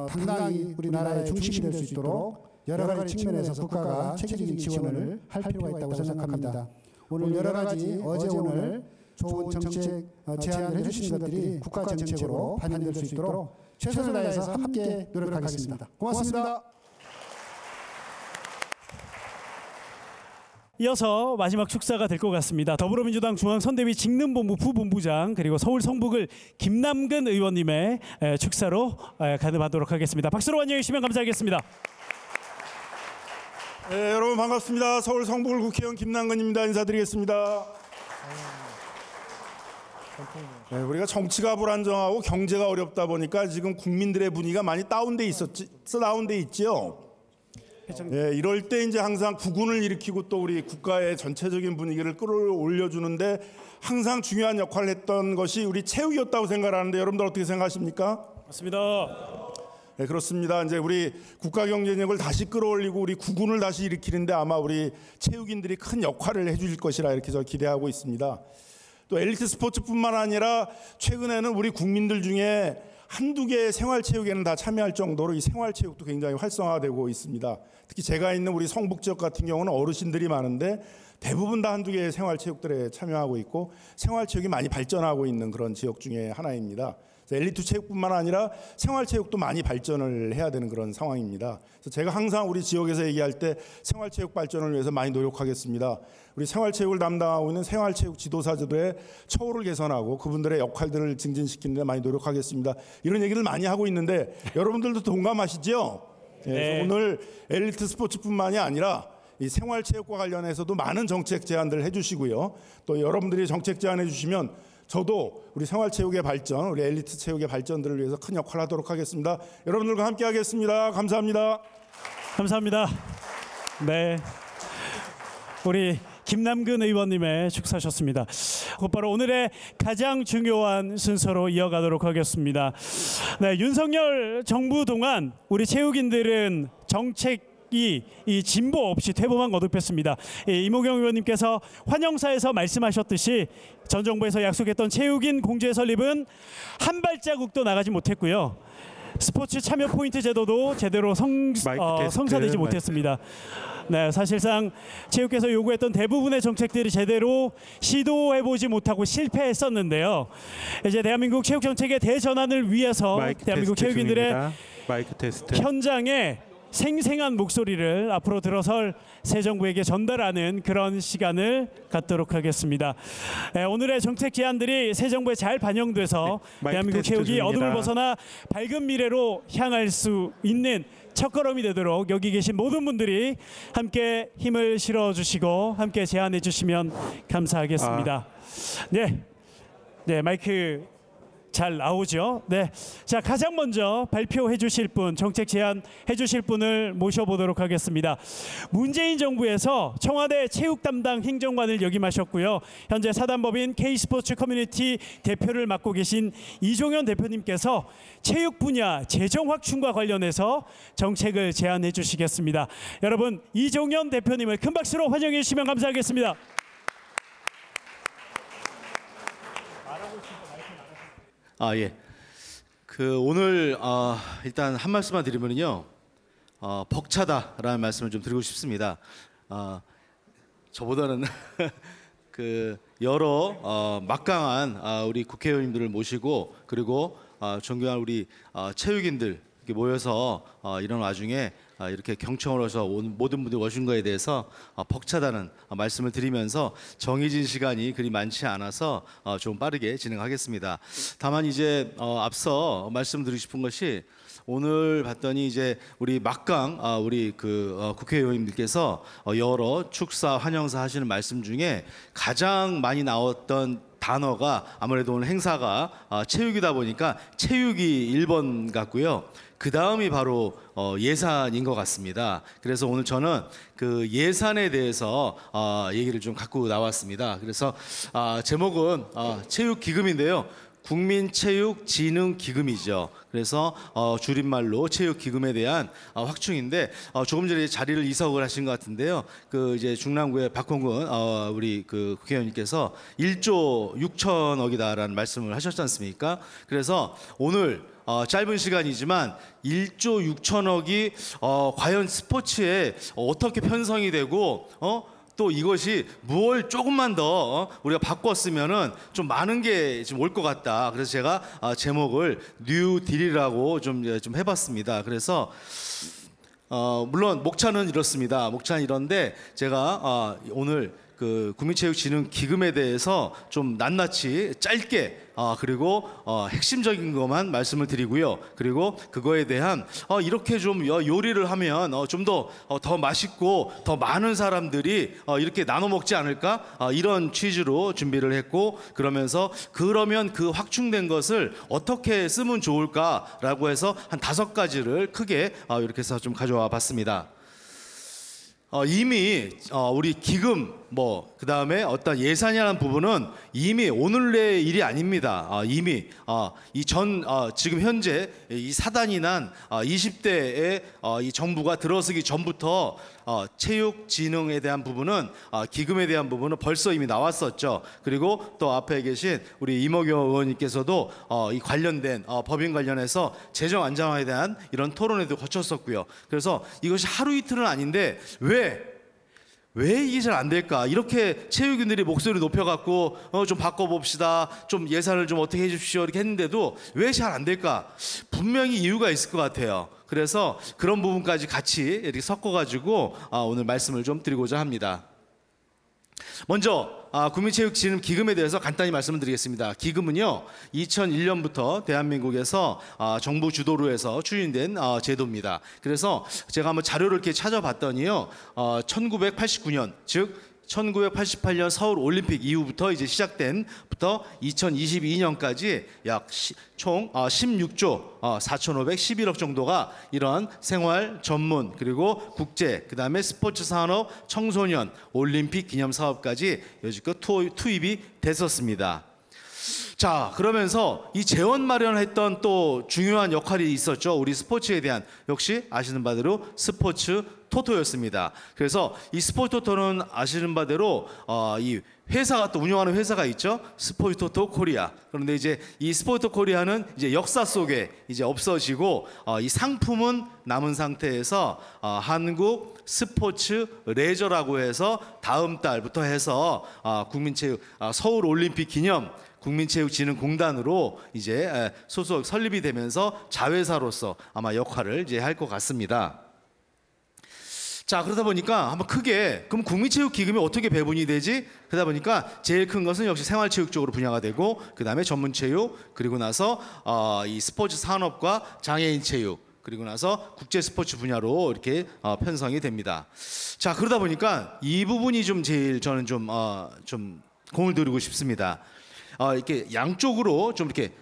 당당히 우리나라의 중심이 될 수 있도록 여러 가지 측면에서 국가가 체계적인 지원을 할 필요가 있다고 생각합니다. 오늘 여러 가지 오늘 좋은 정책 제안을 해주신 것들이 국가 정책으로 반영될 수 있도록 최선을 다해서 함께 노력하겠습니다. 고맙습니다. 이어서 마지막 축사가 될 것 같습니다. 더불어민주당 중앙선대위 직능본부 부본부장 그리고 서울 성북을 김남근 의원님의 축사로 가름하도록 하겠습니다. 박수로 환영해 주시면 감사하겠습니다. 네, 여러분 반갑습니다. 서울 성북을 국회의원 김남근입니다. 인사드리겠습니다. 네, 우리가 정치가 불안정하고 경제가 어렵다 보니까 지금 국민들의 분위기가 많이 다운돼 있지요. 네, 이럴 때 이제 항상 국운을 일으키고 또 우리 국가의 전체적인 분위기를 끌어올려주는데 항상 중요한 역할을 했던 것이 우리 체육이었다고 생각하는데 여러분들 어떻게 생각하십니까? 맞습니다. 네, 그렇습니다. 이제 우리 국가 경제력을 다시 끌어올리고 우리 국운을 다시 일으키는데 아마 우리 체육인들이 큰 역할을 해주실 것이라 이렇게 저 기대하고 있습니다. 또 엘리트 스포츠뿐만 아니라 최근에는 우리 국민들 중에 한두 개의 생활체육에는 다 참여할 정도로 이 생활체육도 굉장히 활성화되고 있습니다. 특히 제가 있는 우리 성북 지역 같은 경우는 어르신들이 많은데 대부분 다 한두 개의 생활체육들에 참여하고 있고 생활체육이 많이 발전하고 있는 그런 지역 중에 하나입니다. 엘리트 체육뿐만 아니라 생활체육도 많이 발전을 해야 되는 그런 상황입니다. 그래서 제가 항상 우리 지역에서 얘기할 때 생활체육 발전을 위해서 많이 노력하겠습니다. 우리 생활체육을 담당하고 있는 생활체육 지도사들의 처우를 개선하고 그분들의 역할들을 증진시키는 데 많이 노력하겠습니다. 이런 얘기를 많이 하고 있는데 여러분들도 동감하시죠? 네. 그래서 오늘 엘리트 스포츠뿐만이 아니라 이 생활체육과 관련해서도 많은 정책 제안들을 해주시고요. 또 여러분들이 정책 제안해 주시면 저도 우리 생활체육의 발전, 우리 엘리트 체육의 발전들을 위해서 큰 역할을 하도록 하겠습니다. 여러분들과 함께 하겠습니다. 감사합니다. 감사합니다. 네, 우리 김남근 의원님의 축사셨습니다. 곧바로 오늘의 가장 중요한 순서로 이어가도록 하겠습니다. 네, 윤석열 정부 동안 우리 체육인들은 정책이 이 진보 없이 퇴보만 거듭했습니다. 이모경 의원님께서 환영사에서 말씀하셨듯이 전 정부에서 약속했던 체육인 공제 설립은 한 발자국도 나가지 못했고요. 스포츠 참여 포인트 제도도 제대로 성사되지 못했습니다. 네, 사실상 체육계에서 요구했던 대부분의 정책들이 제대로 시도해보지 못하고 실패했었는데요. 이제 대한민국 체육 정책의 대전환을 위해서 대한민국 체육인들의 현장에 생생한 목소리를 앞으로 들어설 새 정부에게 전달하는 그런 시간을 갖도록 하겠습니다. 네, 오늘의 정책 제안들이 새 정부에 잘 반영돼서 대한민국 체육이 어둠을 벗어나 밝은 미래로 향할 수 있는 첫걸음이 되도록 여기 계신 모든 분들이 함께 힘을 실어주시고 함께 제안해 주시면 감사하겠습니다. 네, 마이크 잘 나오죠? 네, 자, 가장 먼저 발표해 주실 분, 정책 제안 해 주실 분을 모셔보도록 하겠습니다. 문재인 정부에서 청와대 체육 담당 행정관을 역임하셨고요. 현재 사단법인 K스포츠 커뮤니티 대표를 맡고 계신 이종현 대표님께서 체육 분야 재정 확충과 관련해서 정책을 제안해 주시겠습니다. 여러분, 이종현 대표님을 큰 박수로 환영해 주시면 감사하겠습니다. 예. 오늘 일단 한 말씀만 드리면요, 벅차다라는 말씀을 좀 드리고 싶습니다. 저보다는 여러 막강한 우리 국회의원님들을 모시고 그리고 존경할 우리 체육인들 이렇게 모여서 이런 와중에 이렇게 경청을 해서 온 모든 분들이 오신 거에 대해서 벅차다는 말씀을 드리면서 정해진 시간이 그리 많지 않아서 좀 빠르게 진행하겠습니다. 다만 이제 앞서 말씀드리고 싶은 것이 오늘 봤더니 이제 우리 막강 우리 국회의원님들께서 여러 축사 환영사 하시는 말씀 중에 가장 많이 나왔던 단어가 아무래도 오늘 행사가 체육이다 보니까 체육이 1번 같고요. 그 다음이 바로 예산인 것 같습니다. 그래서 오늘 저는 그 예산에 대해서 얘기를 좀 갖고 나왔습니다. 그래서 제목은 체육기금인데요. 국민체육진흥기금이죠. 그래서 줄임말로 체육기금에 대한 확충인데 조금 전에 자리를 이석을 하신 것 같은데요. 이제 중랑구의 박홍근 우리 국회의원님께서 1조 6천억이다라는 말씀을 하셨지 않습니까? 그래서 오늘 짧은 시간이지만 1조 6천억이 과연 스포츠에 어떻게 편성이 되고 또 이것이 무엇 조금만 더 우리가 바꿨으면은 좀 많은 게 좀 올 것 같다. 그래서 제가 제목을 뉴딜이라고 좀 해봤습니다. 그래서 물론 목차는 이렇습니다. 목차는 이런데 제가 오늘 국민체육진흥기금에 대해서 좀 낱낱이 짧게 그리고 핵심적인 것만 말씀을 드리고요. 그리고 그거에 대한 이렇게 좀 요리를 하면 좀 더 맛있고 더 많은 사람들이 이렇게 나눠 먹지 않을까 이런 취지로 준비를 했고 그러면 그 확충된 것을 어떻게 쓰면 좋을까라고 해서 한 5가지를 크게 이렇게 해서 좀 가져와 봤습니다. 이미 우리 기금 그 다음에 어떤 예산이라는 부분은 이미 오늘 내 일이 아닙니다. 이미 지금 현재 이 사단이 난 20대의 이 정부가 들어서기 전부터 체육진흥에 대한 부분은 기금에 대한 부분은 벌써 이미 나왔었죠. 그리고 또 앞에 계신 우리 이모경 의원님께서도 이 관련된 법인 관련해서 재정 안정화에 대한 이런 토론회도 거쳤었고요. 그래서 이것이 하루 이틀은 아닌데 왜 이게 잘 안 될까? 이렇게 체육인들이 목소리 높여갖고 좀 바꿔봅시다. 좀 예산을 좀 어떻게 해주십시오. 이렇게 했는데도 왜 잘 안 될까? 분명히 이유가 있을 것 같아요. 그래서 그런 부분까지 같이 이렇게 섞어가지고 오늘 말씀을 좀 드리고자 합니다. 먼저 국민체육진흥기금에 대해서 간단히 말씀을 드리겠습니다. 기금은요 2001년부터 대한민국에서 정부 주도로 해서 추진된 제도입니다. 그래서 제가 한번 자료를 이렇게 찾아봤더니요 1989년 즉 1988년 서울 올림픽 이후부터 이제 시작된부터 2022년까지 약 총 16조 4,511억 정도가 이런 생활 전문 그리고 국제 그다음에 스포츠 산업 청소년 올림픽 기념 사업까지 여지껏 투입이 됐었습니다. 자, 그러면서 이 재원 마련했던 또 중요한 역할이 있었죠. 우리 스포츠에 대한 역시 아시는 바대로 스포츠 토토였습니다. 그래서 이 스포츠 토토는 아시는 바대로 이 회사가 또 운영하는 회사가 있죠. 스포츠 토토 코리아. 그런데 이제 이 스포츠 토토 코리아는 이제 역사 속에 이제 없어지고 이 상품은 남은 상태에서 한국 스포츠 레저라고 해서 다음 달부터 해서 국민체육 서울 올림픽 기념 국민체육진흥공단으로 이제 소속 설립이 되면서 자회사로서 아마 역할을 이제 할 것 같습니다. 자, 그러다 보니까 한번 크게 그럼 국민체육기금이 어떻게 배분이 되지? 그러다 보니까 제일 큰 것은 역시 생활체육 쪽으로 분야가 되고 그 다음에 전문체육 그리고 나서 이 스포츠 산업과 장애인체육 그리고 나서 국제 스포츠 분야로 이렇게 편성이 됩니다. 자, 그러다 보니까 이 부분이 좀 제일 저는 좀 공을 들이고 싶습니다. 이렇게 양쪽으로 좀 이렇게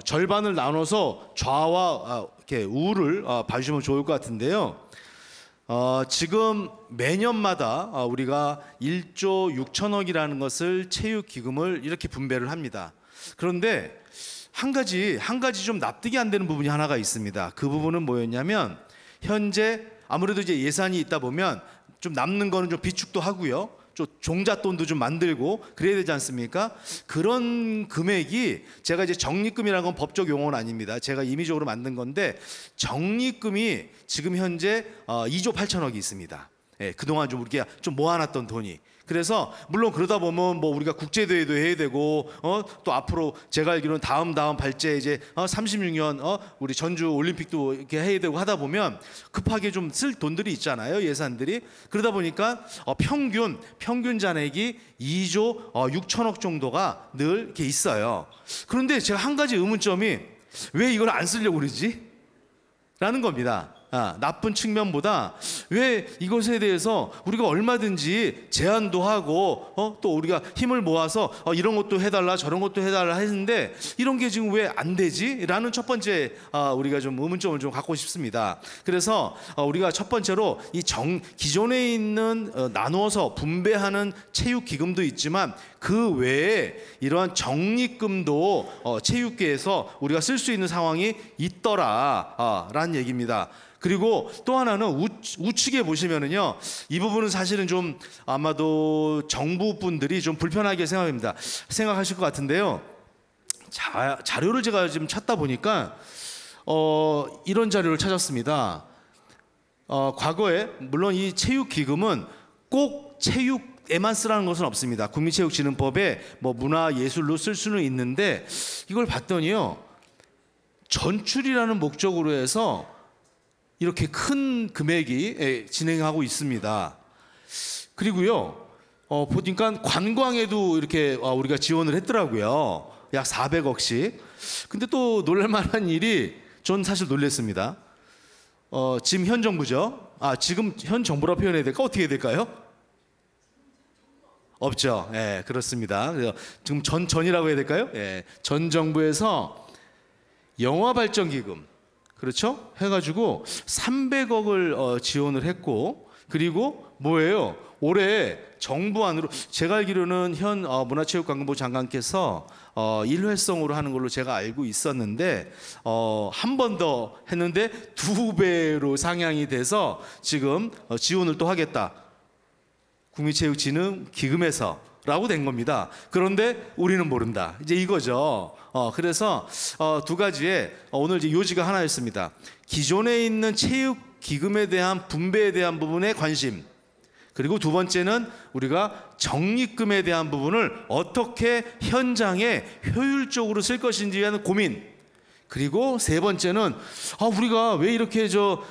절반을 나눠서 좌와 이렇게 우를 봐주시면 좋을 것 같은데요. 지금 매년마다 우리가 1조 6천억이라는 것을 체육기금을 이렇게 분배를 합니다. 그런데 한 가지 좀 납득이 안 되는 부분이 하나가 있습니다. 그 부분은 뭐였냐면 현재 아무래도 이제 예산이 있다 보면 좀 남는 거는 좀 비축도 하고요. 좀 종잣돈도 좀 만들고 그래야 되지 않습니까? 그런 금액이 제가 이제 적립금이라는 건 법적 용어는 아닙니다. 제가 임의적으로 만든 건데 적립금이 지금 현재 2조 8천억이 있습니다. 예, 그동안 좀 우리가 좀 모아놨던 돈이. 그래서 물론 그러다 보면 뭐 우리가 국제대회도 해야 되고 또 앞으로 제가 알기로는 다음 발제 이제 36년 우리 전주 올림픽도 이렇게 해야 되고 하다 보면 급하게 좀 쓸 돈들이 있잖아요. 예산들이. 그러다 보니까 평균 잔액이 2조 6천억 정도가 늘 이렇게 있어요. 그런데 제가 한 가지 의문점이 왜 이걸 안 쓰려고 그러지? 라는 겁니다. 나쁜 측면보다 왜 이것에 대해서 우리가 얼마든지 제안도 하고 또 우리가 힘을 모아서 이런 것도 해달라 저런 것도 해달라 했는데 이런 게 지금 왜 안 되지? 라는 첫 번째 우리가 좀 의문점을 좀 갖고 싶습니다. 그래서 우리가 첫 번째로 이 기존에 있는 나누어서 분배하는 체육기금도 있지만 그 외에 이러한 적립금도 체육계에서 우리가 쓸 수 있는 상황이 있더라 라는 얘기입니다. 그리고 또 하나는 우측에 보시면은요, 이 부분은 사실은 좀 아마도 정부 분들이 좀 불편하게 생각하실 것 같은데요. 자료를 제가 지금 찾다 보니까 이런 자료를 찾았습니다. 과거에 물론 이 체육기금은 꼭 체육에만 쓰라는 것은 없습니다. 국민체육진흥법에 뭐 문화예술로 쓸 수는 있는데 이걸 봤더니요, 전출이라는 목적으로 해서 이렇게 큰 금액이 진행하고 있습니다. 그리고요, 보니까 관광에도 이렇게 우리가 지원을 했더라고요. 약 400억씩. 근데 또 놀랄만한 일이 전 사실 놀랐습니다. 지금 현 정부죠. 지금 현 정부라 표현해야 될까? 어떻게 해야 될까요? 없죠. 예, 그렇습니다. 그래서 지금 전이라고 해야 될까요? 예, 전 정부에서 영화발전기금 그렇죠? 해가지고 300억을 지원을 했고 그리고 뭐예요? 올해 정부 안으로 제가 알기로는 현 문화체육관광부 장관께서 일회성으로 하는 걸로 제가 알고 있었는데 한 번 더 했는데 2배로 상향이 돼서 지금 지원을 또 하겠다. 국민체육진흥기금에서 라고 된 겁니다. 그런데 우리는 모른다. 이제 이거죠. 그래서 두 가지에 오늘 이제 요지가 하나였습니다. 기존에 있는 체육기금에 대한 분배에 대한 부분에 관심. 그리고 두 번째는 우리가 적립금에 대한 부분을 어떻게 현장에 효율적으로 쓸 것인지에 대한 고민. 그리고 세 번째는 우리가 왜 이렇게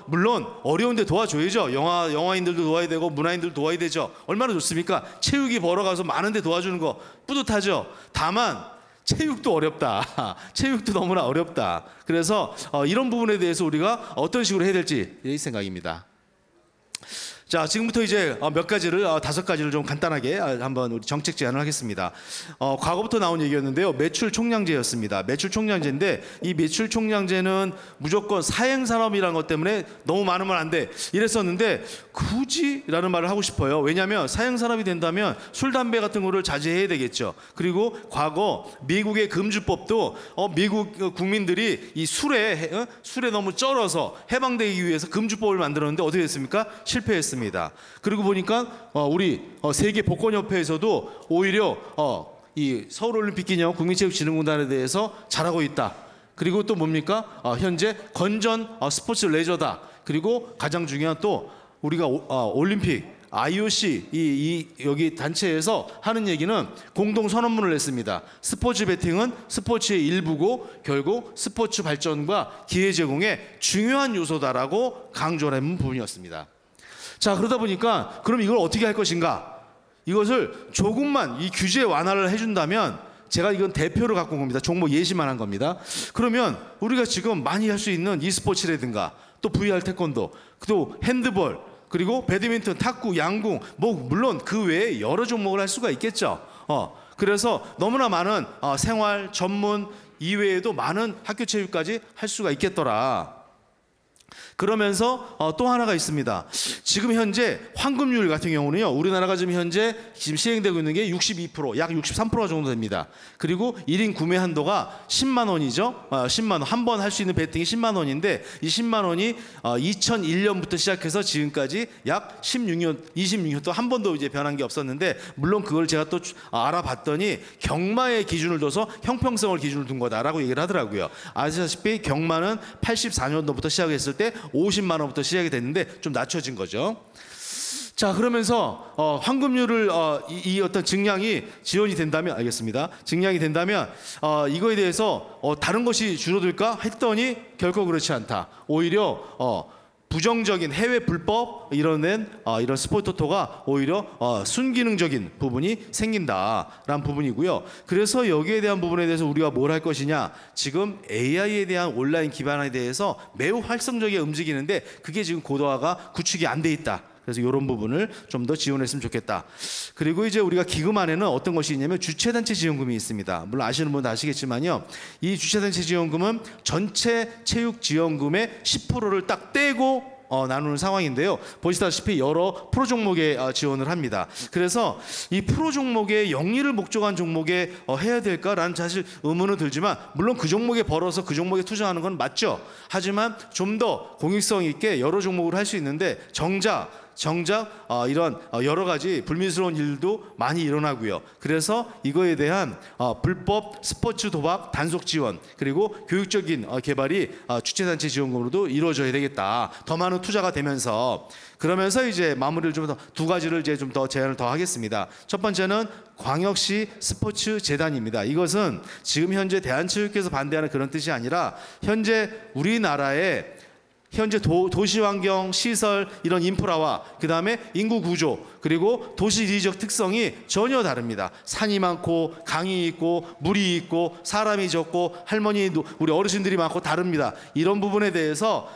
물론 어려운데 도와줘야죠. 영화인들도 도와야 되고 문화인들도 도와야 되죠. 얼마나 좋습니까? 체육이 벌어가서 많은데 도와주는 거 뿌듯하죠. 다만 체육도 어렵다. 체육도 너무나 어렵다. 그래서 이런 부분에 대해서 우리가 어떤 식으로 해야 될지 이 생각입니다. 자, 지금부터 이제 몇 가지를 5가지를 좀 간단하게 한번 우리 정책 제안을 하겠습니다. 과거부터 나온 얘기였는데요. 매출 총량제였습니다. 매출 총량제인데 이 매출 총량제는 무조건 사행 산업이라는 것 때문에 너무 많으면 안 돼. 이랬었는데 굳이라는 말을 하고 싶어요. 왜냐하면 사행 산업이 된다면 술, 담배 같은 거를 자제해야 되겠죠. 그리고 과거 미국의 금주법도 미국 국민들이 이 술에 너무 쩔어서 해방되기 위해서 금주법을 만들었는데 어떻게 됐습니까? 실패했습니다. 그리고 보니까 우리 세계 복권협회에서도 오히려 이 서울올림픽 기념 국민체육진흥공단에 대해서 잘하고 있다. 그리고 또 뭡니까? 현재 건전 스포츠 레저다. 그리고 가장 중요한 또 우리가 올림픽 IOC 여기 단체에서 하는 얘기는 공동 선언문을 냈습니다. 스포츠 베팅은 스포츠의 일부고 결국 스포츠 발전과 기회 제공의 중요한 요소다라고 강조를 한 부분이었습니다. 자, 그러다 보니까 그럼 이걸 어떻게 할 것인가? 이것을 조금만 이 규제 완화를 해준다면 제가 이건 대표를 갖고 온 겁니다. 종목 예시만 한 겁니다. 그러면 우리가 지금 많이 할 수 있는 e스포츠라든가 또 VR 태권도 또 핸드볼 그리고 배드민턴, 탁구, 양궁 물론 그 외에 여러 종목을 할 수가 있겠죠. 그래서 너무나 많은 생활, 전문 이외에도 많은 학교 체육까지 할 수가 있겠더라. 그러면서 또 하나가 있습니다. 지금 현재 황금률 같은 경우는요. 우리나라가 지금 현재 시행되고 있는 게 62%, 약 63% 정도 됩니다. 그리고 1인 구매 한도가 10만 원이죠. 10만 원. 한 번 할 수 있는 베팅이 10만 원인데 이 10만 원이 2001년부터 시작해서 지금까지 약 26년 또 한 번도 이제 변한 게 없었는데 물론 그걸 제가 또 알아봤더니 경마의 기준을 둬서 형평성을 기준을 둔 거다라고 얘기를 하더라고요. 아시다시피 경마는 84년도부터 시작했을 때 50만 원부터 시작이 됐는데 좀 낮춰진 거죠. 자, 그러면서 황금률을 이 어떤 증량이 지원이 된다면 알겠습니다. 증량이 된다면 이거에 대해서 다른 것이 줄어들까 했더니 결코 그렇지 않다. 오히려 부정적인 해외 불법 이런 스포츠 토토가 오히려 순기능적인 부분이 생긴다라는 부분이고요. 그래서 여기에 대한 부분에 대해서 우리가 뭘 할 것이냐. 지금 AI에 대한 온라인 기반에 대해서 매우 활성적이게 움직이는데 그게 지금 고도화가 구축이 안 돼 있다. 그래서 이런 부분을 좀 더 지원했으면 좋겠다. 그리고 이제 우리가 기금 안에는 어떤 것이 있냐면 주체단체 지원금이 있습니다. 물론 아시는 분은 아시겠지만요. 이 주체단체 지원금은 전체 체육지원금의 10%를 딱 떼고 나누는 상황인데요. 보시다시피 여러 프로 종목에 지원을 합니다. 그래서 이 프로 종목에 영리를 목적한 종목에 해야 될까라는 사실 의문은 들지만 물론 그 종목에 벌어서 그 종목에 투자하는 건 맞죠. 하지만 좀 더 공익성 있게 여러 종목을 할 수 있는데 정작 이런 여러 가지 불미스러운 일도 많이 일어나고요. 그래서 이거에 대한 불법 스포츠 도박 단속 지원 그리고 교육적인 개발이 주체단체 지원금으로도 이루어져야 되겠다. 더 많은 투자가 되면서 그러면서 이제 마무리를 좀 더 두 가지를 이제 좀 더 제안을 더 하겠습니다. 첫 번째는 광역시 스포츠 재단입니다. 이것은 지금 현재 대한체육회에서 반대하는 그런 뜻이 아니라 현재 우리나라의 현재 도시 환경, 시설, 이런 인프라와 그 다음에 인구 구조 그리고 도시 지리적 특성이 전혀 다릅니다. 산이 많고 강이 있고 물이 있고 사람이 적고 할머니, 우리 어르신들이 많고 다릅니다. 이런 부분에 대해서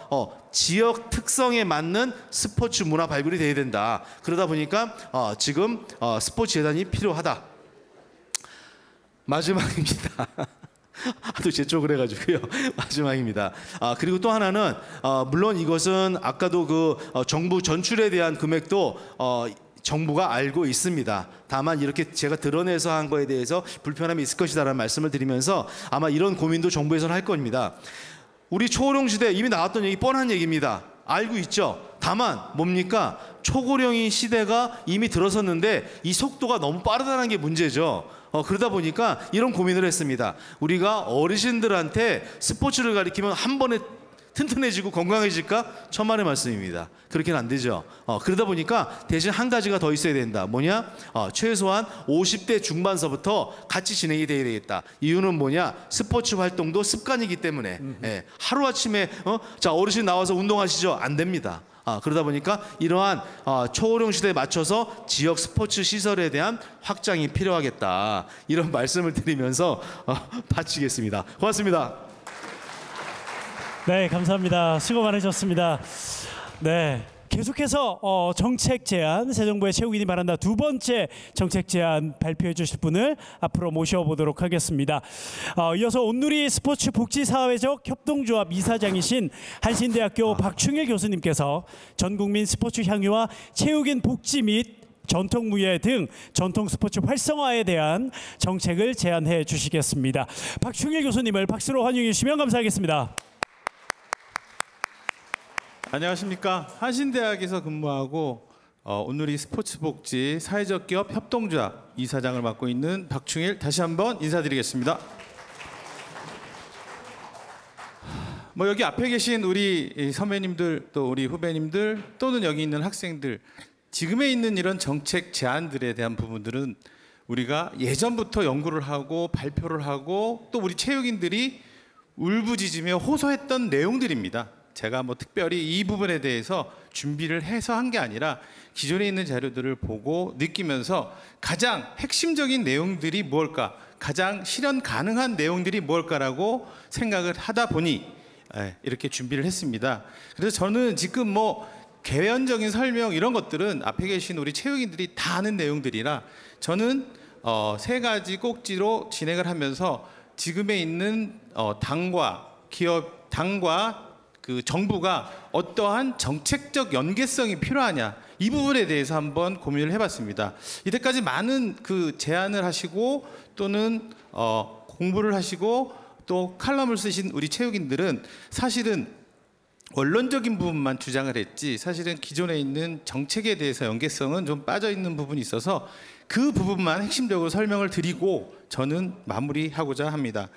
지역 특성에 맞는 스포츠 문화 발굴이 돼야 된다. 그러다 보니까 지금 스포츠 재단이 필요하다. 마지막입니다. 하도 제 쪽을 해가지고요. 마지막입니다. 그리고 또 하나는 물론 이것은 아까도 그 정부 전출에 대한 금액도 정부가 알고 있습니다. 다만 이렇게 제가 드러내서 한 거에 대해서 불편함이 있을 것이다라는 말씀을 드리면서 아마 이런 고민도 정부에서는 할 겁니다. 우리 초고령 시대 이미 나왔던 얘기 뻔한 얘기입니다. 알고 있죠. 다만 뭡니까? 초고령인 시대가 이미 들어섰는데 이 속도가 너무 빠르다는 게 문제죠. 그러다 보니까 이런 고민을 했습니다. 우리가 어르신들한테 스포츠를 가리키면 한 번에 튼튼해지고 건강해질까? 천만의 말씀입니다. 그렇게는 안 되죠. 그러다 보니까 대신 한 가지가 더 있어야 된다. 뭐냐? 최소한 50대 중반서부터 같이 진행이 돼야 되겠다. 이유는 뭐냐? 스포츠 활동도 습관이기 때문에 하루아침에 자 어르신 나와서 운동하시죠? 안 됩니다. 그러다 보니까 이러한 초고령 시대에 맞춰서 지역 스포츠 시설에 대한 확장이 필요하겠다. 이런 말씀을 드리면서 바치겠습니다. 고맙습니다. 네, 감사합니다. 수고 많으셨습니다. 네. 계속해서 정책 제안, 새 정부의 체육인이 바란다 두 번째 정책 제안 발표해 주실 분을 앞으로 모셔보도록 하겠습니다. 이어서 온누리 스포츠 복지사회적 협동조합 이사장이신 한신대학교 박충일 교수님께서 전국민 스포츠 향유와 체육인 복지 및 전통무예 등 전통 스포츠 활성화에 대한 정책을 제안해 주시겠습니다. 박충일 교수님을 박수로 환영해 주시면 감사하겠습니다. 안녕하십니까. 한신대학에서 근무하고 온누리 스포츠복지 사회적 기업 협동조합 이사장을 맡고 있는 박충일, 다시 한번 인사드리겠습니다. 여기 앞에 계신 우리 선배님들 또 우리 후배님들 또는 여기 있는 학생들, 지금에 있는 이런 정책 제안들에 대한 부분들은 우리가 예전부터 연구를 하고 발표를 하고 또 우리 체육인들이 울부짖으며 호소했던 내용들입니다. 제가 특별히 이 부분에 대해서 준비를 해서 한 게 아니라 기존에 있는 자료들을 보고 느끼면서 가장 핵심적인 내용들이 무엇일까, 가장 실현 가능한 내용들이 무엇일까라고 생각을 하다 보니 이렇게 준비를 했습니다. 그래서 저는 지금 개연적인 설명 이런 것들은 앞에 계신 우리 체육인들이 다 아는 내용들이라 저는 세 가지 꼭지로 진행을 하면서 지금에 있는 당과 기업, 당과 그 정부가 어떠한 정책적 연계성이 필요하냐, 이 부분에 대해서 한번 고민을 해봤습니다. 이때까지 많은 그 제안을 하시고 또는 공부를 하시고 또 칼럼을 쓰신 우리 체육인들은 사실은 원론적인 부분만 주장을 했지 사실은 기존에 있는 정책에 대해서 연계성은 좀 빠져 있는 부분이 있어서 그 부분만 핵심적으로 설명을 드리고 저는 마무리하고자 합니다.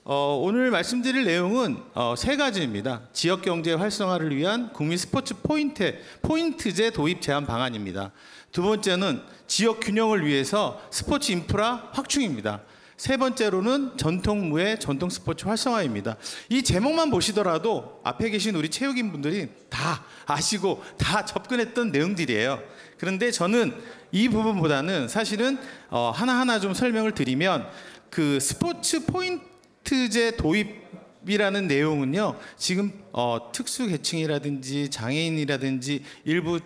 오늘 말씀드릴 내용은 세 가지입니다. 지역경제 활성화를 위한 국민 스포츠 포인트제 도입 제한 방안입니다. 두 번째는 지역 균형을 위해서 스포츠 인프라 확충입니다. 세 번째로는 전통무예, 전통 스포츠 활성화입니다. 이 제목만 보시더라도 앞에 계신 우리 체육인 분들이 다 아시고 다 접근했던 내용들이에요. 그런데 저는 이 부분보다는 사실은 하나하나 좀 설명을 드리면 그 스포츠 포인트제 도입이라는 내용은요, 지금 특수계층이라든지 장애인이라든지 일부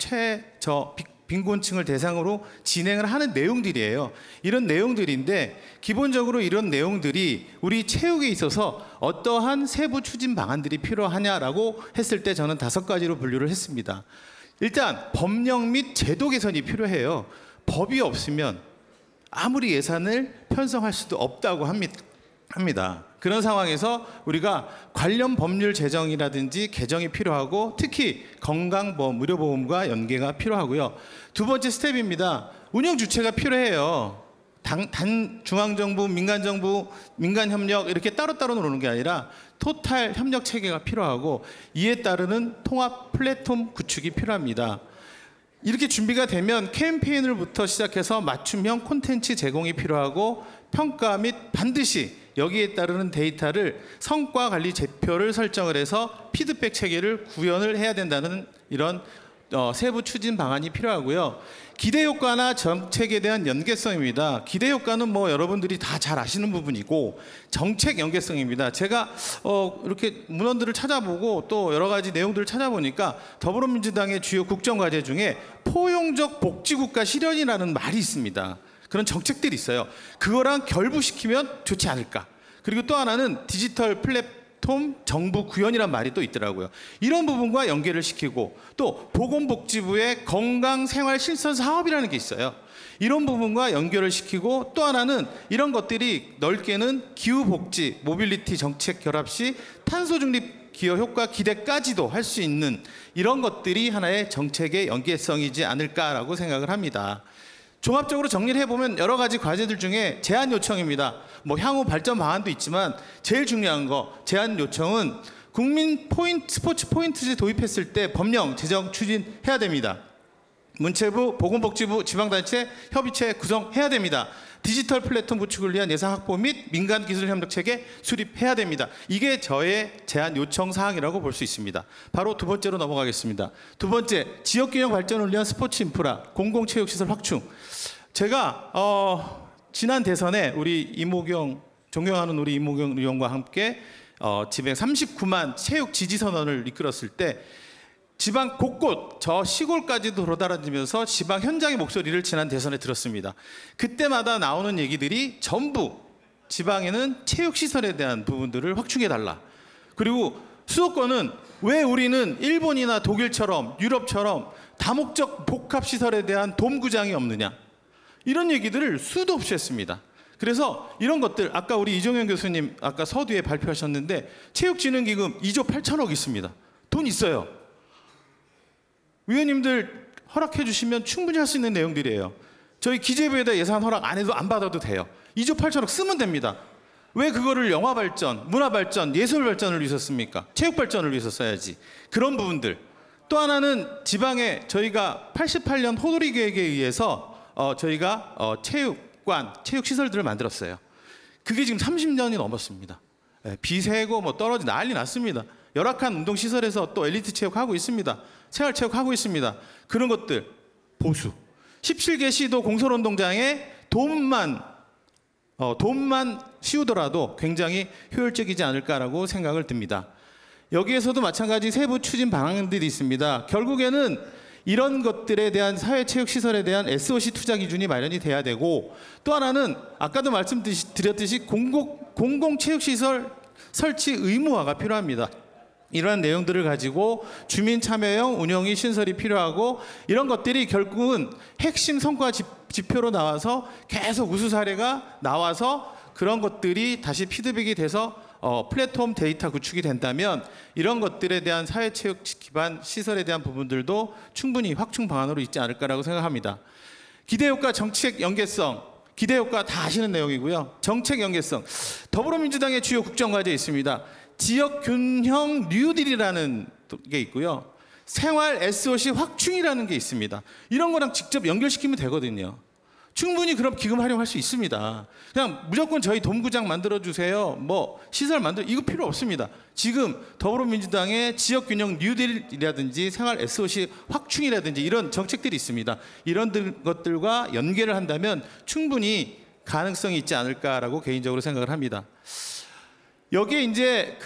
빈곤층을 대상으로 진행을 하는 내용들이에요. 이런 내용들인데 기본적으로 이런 내용들이 우리 체육에 있어서 어떠한 세부 추진 방안들이 필요하냐라고 했을 때 저는 5가지로 분류를 했습니다. 일단 법령 및 제도 개선이 필요해요. 법이 없으면 아무리 예산을 편성할 수도 없다고 합니다. 그런 상황에서 우리가 관련 법률 제정이라든지 개정이 필요하고 특히 건강보험, 의료보험과 연계가 필요하고요. 두 번째 스텝입니다. 운영 주체가 필요해요. 단 중앙정부, 민간정부, 민간협력 이렇게 따로따로 노는 게 아니라 토탈 협력 체계가 필요하고 이에 따르는 통합 플랫폼 구축이 필요합니다. 이렇게 준비가 되면 캠페인을부터 시작해서 맞춤형 콘텐츠 제공이 필요하고 평가 및 반드시 여기에 따르는 데이터를 성과 관리 지표를 설정을 해서 피드백 체계를 구현을 해야 된다는 이런 세부 추진 방안이 필요하고요. 기대 효과나 정책에 대한 연계성입니다. 기대 효과는 여러분들이 다 잘 아시는 부분이고 정책 연계성입니다. 제가 이렇게 문헌들을 찾아보고 또 여러 가지 내용들을 찾아보니까 더불어민주당의 주요 국정과제 중에 포용적 복지국가 실현이라는 말이 있습니다. 그런 정책들이 있어요. 그거랑 결부시키면 좋지 않을까. 그리고 또 하나는 디지털 플랫폼 정부 구현이란 말이 또 있더라고요. 이런 부분과 연계를 시키고 또 보건복지부의 건강생활실천 사업이라는 게 있어요. 이런 부분과 연결을 시키고 또 하나는 이런 것들이 넓게는 기후복지, 모빌리티 정책 결합 시 탄소 중립 기여 효과 기대까지도 할 수 있는 이런 것들이 하나의 정책의 연계성이지 않을까라고 생각을 합니다. 종합적으로 정리를 해보면 여러 가지 과제들 중에 제안 요청입니다. 뭐 향후 발전 방안도 있지만 제일 중요한 거 제안 요청은 국민 스포츠 포인트제 도입했을 때 법령 제정 추진해야 됩니다. 문체부, 보건복지부, 지방단체, 협의체 구성해야 됩니다. 디지털 플랫폼 구축을 위한 예산 확보 및 민간기술 협력 체계 수립해야 됩니다. 이게 저의 제안 요청 사항이라고 볼 수 있습니다. 바로 두 번째로 넘어가겠습니다. 두 번째, 지역균형 발전을 위한 스포츠 인프라, 공공체육시설 확충. 제가 지난 대선에 우리 이모경, 존경하는 우리 이모경 의원과 함께 지방 39만 체육 지지 선언을 이끌었을 때 지방 곳곳 저 시골까지도 돌아다니면서 지방 현장의 목소리를 지난 대선에 들었습니다. 그때마다 나오는 얘기들이 전부 지방에는 체육시설에 대한 부분들을 확충해달라. 그리고 수도권은 왜 우리는 일본이나 독일처럼 유럽처럼 다목적 복합시설에 대한 돔구장이 없느냐. 이런 얘기들을 수도 없이 했습니다. 그래서 이런 것들 아까 우리 이종현 교수님 아까 서두에 발표하셨는데 체육진흥기금 2조 8천억 있습니다. 돈 있어요. 위원님들 허락해 주시면 충분히 할 수 있는 내용들이에요. 저희 기재부에다 예산 허락 안 해도 안 받아도 돼요. 2조 8천억 쓰면 됩니다. 왜 그거를 영화 발전, 문화 발전, 예술 발전을 위해서 씁니까? 체육 발전을 위해서 써야지. 그런 부분들. 또 하나는 지방에 저희가 88년 호돌이 계획에 의해서 저희가 체육관, 체육시설들을 만들었어요. 그게 지금 30년이 넘었습니다. 비 새고 뭐 떨어지 난리 났습니다. 열악한 운동시설에서 또 엘리트 체육하고 있습니다. 생활체육하고 있습니다. 그런 것들 보수. 17개 시도 공설운동장에 돈만 씌우더라도 굉장히 효율적이지 않을까라고 생각을 듭니다. 여기에서도 마찬가지 세부 추진 방안들이 있습니다. 결국에는 이런 것들에 대한 사회체육시설에 대한 SOC 투자 기준이 마련이 돼야 되고 또 하나는 아까도 말씀드렸듯이 공공체육시설 설치 의무화가 필요합니다. 이러한 내용들을 가지고 주민 참여형 운영이 신설이 필요하고 이런 것들이 결국은 핵심 성과 지표로 나와서 계속 우수 사례가 나와서 그런 것들이 다시 피드백이 돼서 플랫폼 데이터 구축이 된다면 이런 것들에 대한 사회체육 기반 시설에 대한 부분들도 충분히 확충 방안으로 있지 않을까라고 생각합니다. 기대효과 정책 연계성, 기대효과 다 아시는 내용이고요. 정책 연계성, 더불어민주당의 주요 국정과제에 있습니다. 지역균형 뉴딜이라는 게 있고요. 생활 SOC 확충이라는 게 있습니다. 이런 거랑 직접 연결시키면 되거든요. 충분히 그럼 기금 활용할 수 있습니다. 그냥 무조건 저희 돔구장 만들어주세요. 뭐 시설 이거 필요 없습니다. 지금 더불어민주당의 지역균형 뉴딜이라든지 생활 SOC 확충이라든지 이런 정책들이 있습니다. 이런 것들과 연계를 한다면 충분히 가능성이 있지 않을까라고 개인적으로 생각을 합니다. 여기에 이제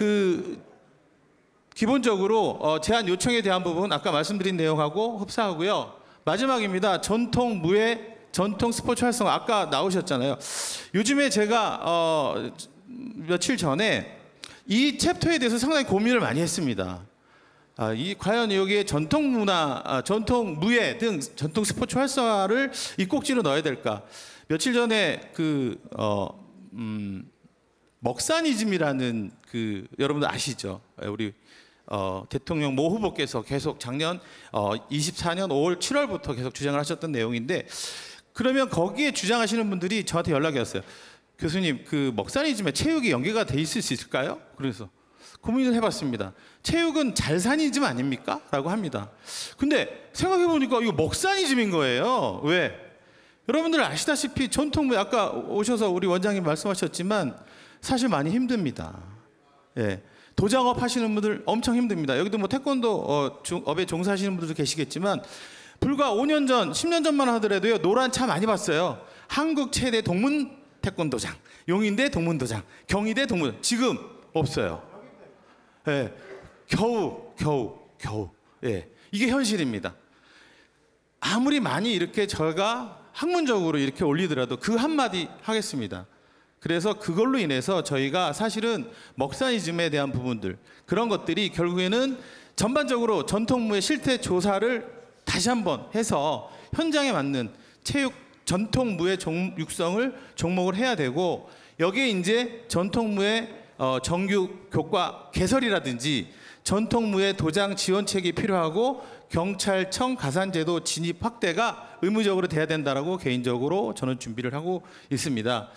기본적으로 제안 요청에 대한 부분 아까 말씀드린 내용하고 흡사하고요. 마지막입니다. 전통 무예, 전통 스포츠 활성 아까 나오셨잖아요. 요즘에 제가 며칠 전에 이 챕터에 대해서 상당히 고민을 많이 했습니다. 과연 여기에 전통 문화, 전통 무예 등 전통 스포츠 활성화를 이 꼭지로 넣어야 될까? 며칠 전에 먹사니즘이라는 여러분들 아시죠? 우리 대통령 모 후보께서 계속 작년 24년 5월 7월부터 계속 주장을 하셨던 내용인데 그러면 거기에 주장하시는 분들이 저한테 연락이 왔어요. 교수님, 먹사니즘에 체육이 연계가 돼 있을 수 있을까요? 그래서 고민을 해봤습니다. 체육은 잘사니즘 아닙니까? 라고 합니다. 근데 생각해보니까 이거 먹사니즘인 거예요. 왜? 여러분들 아시다시피 전통 아까 오셔서 우리 원장님 말씀하셨지만 사실 많이 힘듭니다. 예. 도장업 하시는 분들 엄청 힘듭니다. 여기도 뭐 태권도 업에 종사하시는 분들도 계시겠지만 불과 5년 전, 10년 전만 하더라도요. 노란 차 많이 봤어요. 한국 최대 동문 태권도장, 용인대 동문도장, 경희대 동문도장. 지금 없어요. 예. 겨우. 예. 이게 현실입니다. 아무리 많이 이렇게 저가 학문적으로 이렇게 올리더라도 그 한마디 하겠습니다. 그래서 그걸로 인해서 저희가 사실은 먹사니즘에 대한 부분들, 그런 것들이 결국에는 전반적으로 전통무예 실태 조사를 다시 한번 해서 현장에 맞는 체육 전통무예 육성을 종목을 해야 되고, 여기에 이제 전통무예 정규 교과 개설이라든지 전통무예 도장 지원책이 필요하고 경찰청 가산제도 진입 확대가 의무적으로 돼야 된다라고 개인적으로 저는 준비를 하고 있습니다.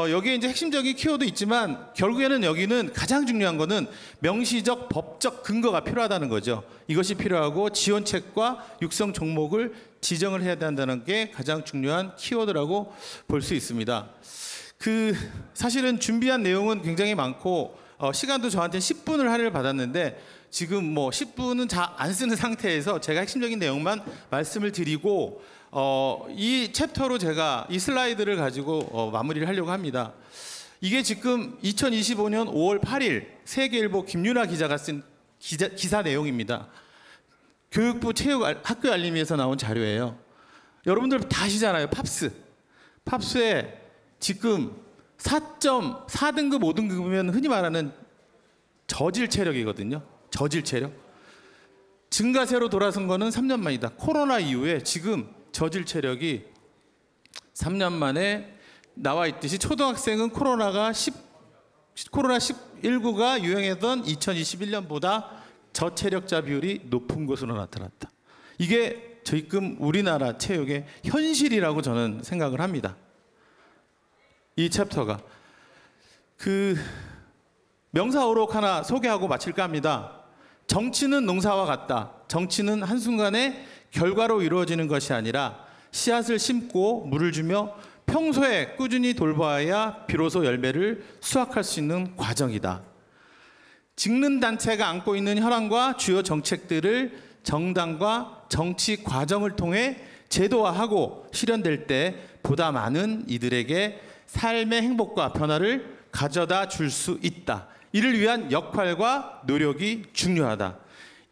여기에 이제 핵심적인 키워드 있지만 결국에는 여기는 가장 중요한 거는 명시적 법적 근거가 필요하다는 거죠. 이것이 필요하고 지원책과 육성 종목을 지정을 해야 된다는 게 가장 중요한 키워드라고 볼 수 있습니다. 사실은 준비한 내용은 굉장히 많고 시간도 저한테 10분을 할애를 받았는데 지금 뭐 10분은 잘 안 쓰는 상태에서 제가 핵심적인 내용만 말씀을 드리고 이 챕터로 제가 이 슬라이드를 가지고 마무리를 하려고 합니다. 이게 지금 2025년 5월 8일 세계일보 김윤아 기자가 쓴 기사 내용입니다. 교육부 체육학교 알림에서 나온 자료예요. 여러분들 다 아시잖아요. 팝스에 지금 4.4등급, 5등급이면 흔히 말하는 저질 체력이거든요. 저질 체력. 증가세로 돌아선 거는 3년 만이다. 코로나 이후에 지금 저질 체력이 3년 만에 나와 있듯이 초등학생은 코로나19가 유행했던 2021년보다 저체력자 비율이 높은 것으로 나타났다. 이게 지금 우리나라 체육의 현실이라고 저는 생각을 합니다. 이 챕터가 명사어록 하나 소개하고 마칠까 합니다. 정치는 농사와 같다. 정치는 한순간에 결과로 이루어지는 것이 아니라 씨앗을 심고 물을 주며 평소에 꾸준히 돌봐야 비로소 열매를 수확할 수 있는 과정이다. 직능 단체가 안고 있는 현안과 주요 정책들을 정당과 정치 과정을 통해 제도화하고 실현될 때 보다 많은 이들에게 삶의 행복과 변화를 가져다 줄 수 있다. 이를 위한 역할과 노력이 중요하다.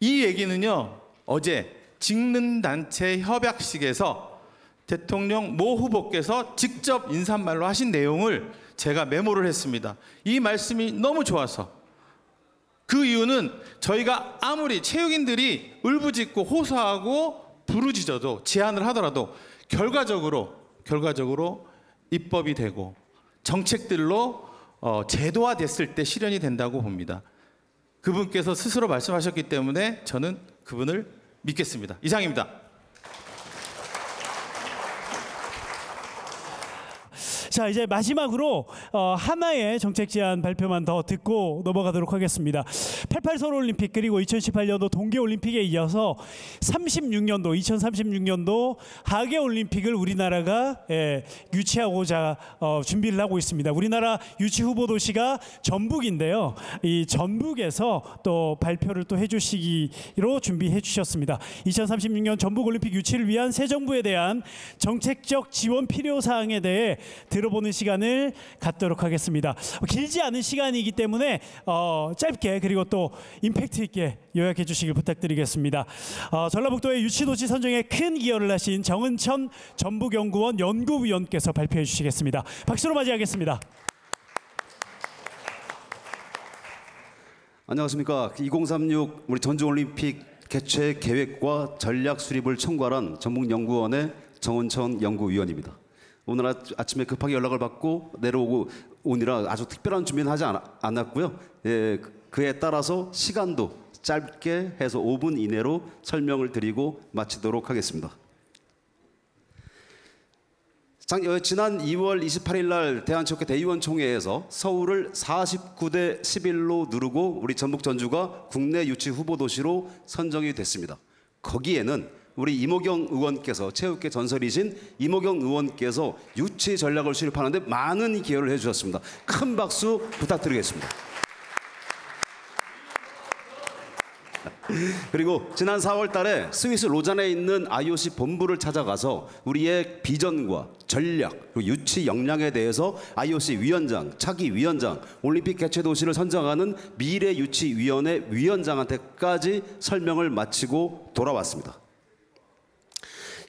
이 얘기는요, 어제 직능단체 협약식에서 대통령 모 후보께서 직접 인사말로 하신 내용을 제가 메모를 했습니다. 이 말씀이 너무 좋아서. 그 이유는 저희가 아무리 체육인들이 울부짖고 호소하고 부르짖어도 제안을 하더라도 결과적으로 입법이 되고 정책들로 제도화됐을 때 실현이 된다고 봅니다. 그분께서 스스로 말씀하셨기 때문에 저는 그분을 믿겠습니다. 이상입니다. 자, 이제 마지막으로 하나의 정책 제안 발표만 더 듣고 넘어가도록 하겠습니다. 88 서울올림픽 그리고 2018년도 동계올림픽에 이어서 2036년도 하계올림픽을 우리나라가 유치하고자 준비를 하고 있습니다. 우리나라 유치 후보 도시가 전북인데요. 이 전북에서 또 발표를 또 해주시기로 준비해 주셨습니다. 2036년 전북올림픽 유치를 위한 새 정부에 대한 정책적 지원 필요 사항에 대해 들어보는 시간을 갖도록 하겠습니다. 길지 않은 시간이기 때문에 짧게 그리고 또 임팩트 있게 요약해 주시길 부탁드리겠습니다. 전라북도의 유치도시 선정에 큰 기여를 하신 정은천 전북연구원 연구위원께서 발표해 주시겠습니다. 박수로 맞이하겠습니다. 안녕하십니까. 2036 우리 전주올림픽 개최 계획과 전략 수립을 총괄한 전북연구원의 정은천 연구위원입니다. 오늘 아침에 급하게 연락을 받고 오느라 아주 특별한 준비는 하지 않았고요. 그에 따라서 시간도 짧게 해서 5분 이내로 설명을 드리고 마치도록 하겠습니다. 지난 2월 28일 날 대한체육회 대의원총회에서 서울을 49대 11로 누르고 우리 전북 전주가 국내 유치 후보 도시로 선정이 됐습니다. 거기에는 우리 이모경 의원께서 체육계 전설이신 이모경 의원께서 유치 전략을 수립하는데 많은 기여를 해주셨습니다. 큰 박수 부탁드리겠습니다. 그리고 지난 4월 달에 스위스 로잔에 있는 IOC 본부를 찾아가서 우리의 비전과 전략, 그리고 유치 역량에 대해서 IOC 위원장, 차기 위원장, 올림픽 개최 도시를 선정하는 미래유치위원회 위원장한테까지 설명을 마치고 돌아왔습니다.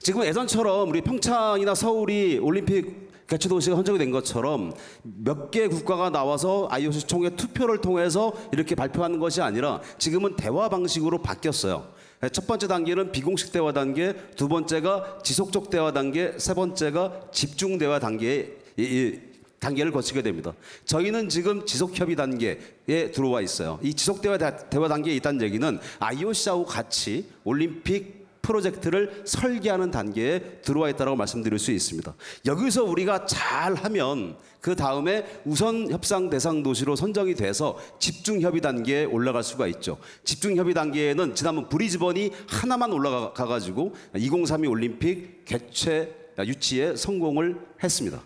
지금 예전처럼 우리 평창이나 서울이 올림픽 개최 도시가 선정이 된 것처럼 몇 개 국가가 나와서 IOC 총회 투표를 통해서 이렇게 발표하는 것이 아니라 지금은 대화 방식으로 바뀌었어요. 첫 번째 단계는 비공식 대화 단계, 두 번째가 지속적 대화 단계, 세 번째가 집중 대화 단계를 거치게 됩니다. 저희는 지금 지속협의 단계에 들어와 있어요. 이 지속대화 단계에 있다는 얘기는 IOC하고 같이 올림픽 프로젝트를 설계하는 단계에 들어와 있다고 말씀드릴 수 있습니다. 여기서 우리가 잘하면 그 다음에 우선 협상 대상 도시로 선정이 돼서 집중협의 단계에 올라갈 수가 있죠. 집중협의 단계에는 지난번 브리즈번이 하나만 올라가가지고 2032 올림픽 유치에 성공을 했습니다.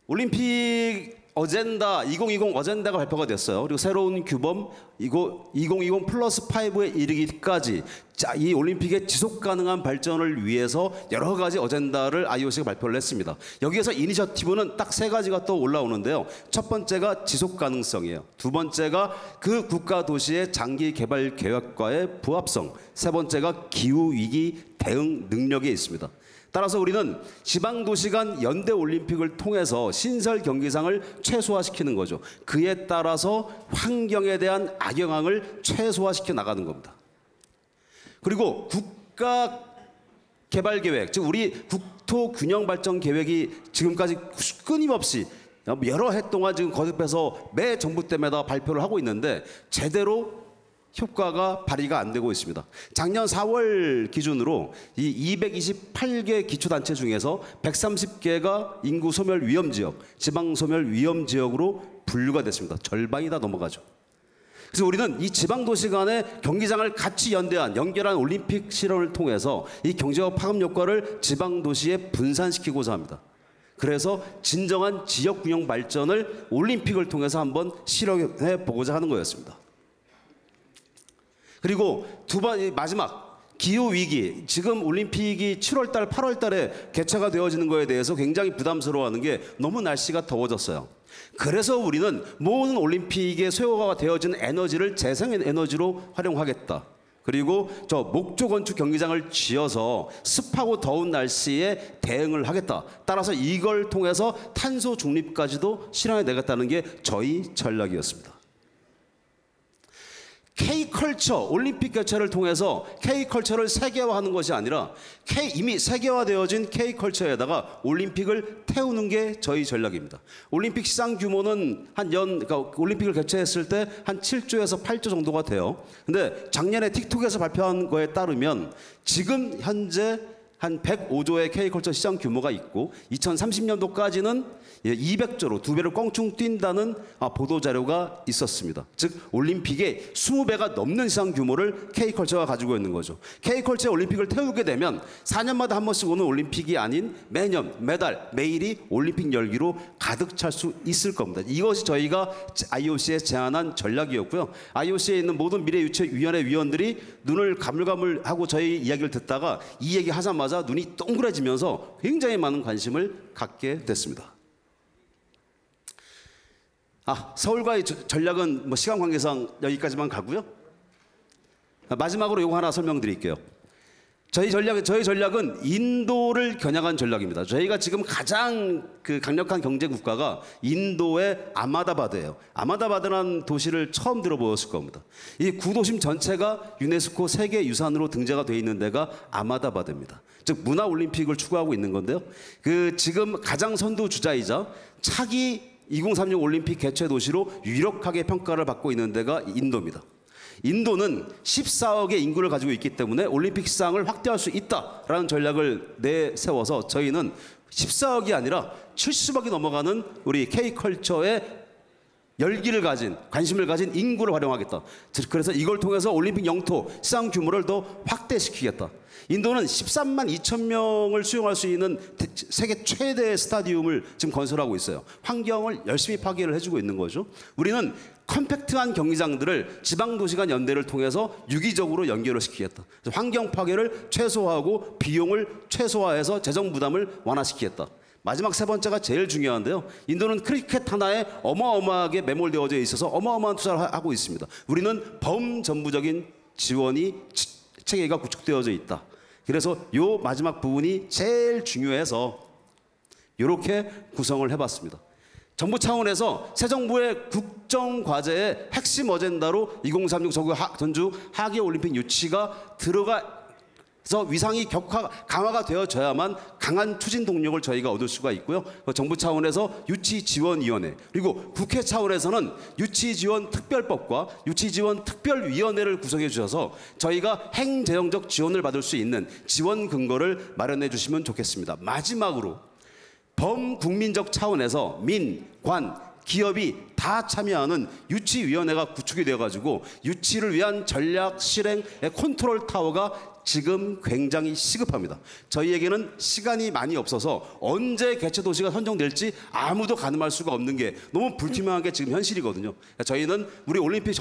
올림픽 어젠다 2020 어젠다가 발표가 됐어요. 그리고 새로운 규범 2020 플러스 5에 이르기까지 이 올림픽의 지속 가능한 발전을 위해서 여러 가지 어젠다를 IOC가 발표를 했습니다. 여기에서 이니셔티브는 딱 세 가지가 또 올라오는데요. 첫 번째가 지속 가능성이에요. 두 번째가 그 국가 도시의 장기 개발 계획과의 부합성. 세 번째가 기후 위기 대응 능력에 있습니다. 따라서 우리는 지방도시 간 연대 올림픽을 통해서 신설 경기장을 최소화시키는 거죠. 그에 따라서 환경에 대한 악영향을 최소화시켜 나가는 겁니다. 그리고 국가 개발 계획, 즉 우리 국토 균형 발전 계획이 지금까지 끊임없이 여러 해 동안 지금 거듭해서 매 정부 때마다 발표를 하고 있는데 제대로 효과가 발휘가 안 되고 있습니다. 작년 4월 기준으로 이 228개 기초단체 중에서 130개가 인구 소멸 위험 지역, 지방 소멸 위험 지역으로 분류가 됐습니다. 절반이 다 넘어가죠. 그래서 우리는 이 지방 도시 간의 경기장을 같이 연결한 올림픽 실험을 통해서 이 경제적 파급 효과를 지방 도시에 분산시키고자 합니다. 그래서 진정한 지역 균형 발전을 올림픽을 통해서 한번 실험해 보고자 하는 거였습니다. 그리고 마지막 기후위기. 지금 올림픽이 7월달 8월달에 개최가 되어지는 거에 대해서 굉장히 부담스러워하는 게 너무 날씨가 더워졌어요. 그래서 우리는 모든 올림픽에 소요가 되어진 에너지를 재생에너지로 활용하겠다. 그리고 저 목조 건축 경기장을 지어서 습하고 더운 날씨에 대응을 하겠다. 따라서 이걸 통해서 탄소 중립까지도 실현해 내겠다는 게 저희 전략이었습니다. K컬처, 올림픽 개최를 통해서 K컬처를 세계화하는 것이 아니라 이미 세계화되어진 K컬처에다가 올림픽을 태우는 게 저희 전략입니다. 올림픽 시장 규모는 그러니까 올림픽을 개최했을 때 한 7조에서 8조 정도가 돼요. 근데 작년에 틱톡에서 발표한 거에 따르면 지금 현재 한 105조의 K컬처 시장 규모가 있고 2030년도까지는 200조로 2배를 껑충 뛴다는 보도자료가 있었습니다. 즉 올림픽의 20배가 넘는 시장 규모를 K컬처가 가지고 있는 거죠. K컬처의 올림픽을 태우게 되면 4년마다 한 번씩 오는 올림픽이 아닌 매년 매달 매일이 올림픽 열기로 가득 찰 수 있을 겁니다. 이것이 저희가 IOC에 제안한 전략이었고요. IOC에 있는 모든 미래유치위원회 위원들이 눈을 가물가물하고 저희 이야기를 듣다가 이 얘기 하자마자 눈이 동그래지면서 굉장히 많은 관심을 갖게 됐습니다. 서울과의 전략은 시간 관계상 여기까지만 가고요. 마지막으로 이거 하나 설명드릴게요. 저희 전략은 인도를 겨냥한 전략입니다. 저희가 지금 가장 강력한 경제 국가가 인도의 아마다바드예요. 아마다바드라는 도시를 처음 들어보셨을 겁니다. 이 구도심 전체가 유네스코 세계유산으로 등재가 되어 있는 데가 아마다바드입니다. 즉 문화 올림픽을 추구하고 있는 건데요. 지금 가장 선두 주자이자 차기 2036 올림픽 개최 도시로 유력하게 평가를 받고 있는 데가 인도입니다. 인도는 14억의 인구를 가지고 있기 때문에 올림픽 시장을 확대할 수 있다라는 전략을 내세워서 저희는 14억이 아니라 70억이 넘어가는 우리 K컬처의 열기를 가진 관심을 가진 인구를 활용하겠다. 그래서 이걸 통해서 올림픽 영토 시장 규모를 더 확대시키겠다. 인도는 13만 2천 명을 수용할 수 있는 세계 최대 스타디움을 지금 건설하고 있어요. 환경을 열심히 파괴를 해주고 있는 거죠. 우리는 컴팩트한 경기장들을 지방도시 간 연대를 통해서 유기적으로 연결을 시키겠다. 그래서 환경 파괴를 최소화하고 비용을 최소화해서 재정 부담을 완화시키겠다. 마지막 세 번째가 제일 중요한데요. 인도는 크리켓 하나에 어마어마하게 매몰되어져 있어서 어마어마한 투자를 하고 있습니다. 우리는 범전부적인 지원이 체계가 구축되어져 있다. 그래서 요 마지막 부분이 제일 중요해서 이렇게 구성을 해봤습니다. 정부 차원에서 새 정부의 국정과제의 핵심 어젠다로 2036 전주 하계올림픽 유치가 들어가서 위상이 강화가 되어져야만 강한 추진 동력을 저희가 얻을 수가 있고요. 정부 차원에서 유치지원위원회, 그리고 국회 차원에서는 유치지원특별법과 유치지원특별위원회를 구성해 주셔서 저희가 행재정적 지원을 받을 수 있는 지원 근거를 마련해 주시면 좋겠습니다. 마지막으로 범국민적 차원에서 민, 관, 기업이 다 참여하는 유치위원회가 구축이 되어가지고 유치를 위한 전략 실행의 컨트롤 타워가 지금 굉장히 시급합니다. 저희에게는 시간이 많이 없어서 언제 개최 도시가 선정될지 아무도 가늠할 수가 없는 게 너무 불투명한 게 지금 현실이거든요. 저희는 우리 올림픽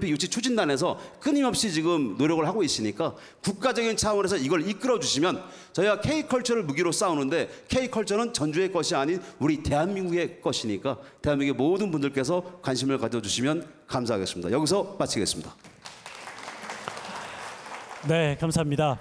유치 추진단에서 끊임없이 지금 노력을 하고 있으니까 국가적인 차원에서 이걸 이끌어 주시면 저희가 K컬처를 무기로 싸우는데 K컬처는 전주의 것이 아닌 우리 대한민국의 것이니까 대한민국의 모든 분들께서 관심을 가져주시면 감사하겠습니다. 여기서 마치겠습니다. 네, 감사합니다.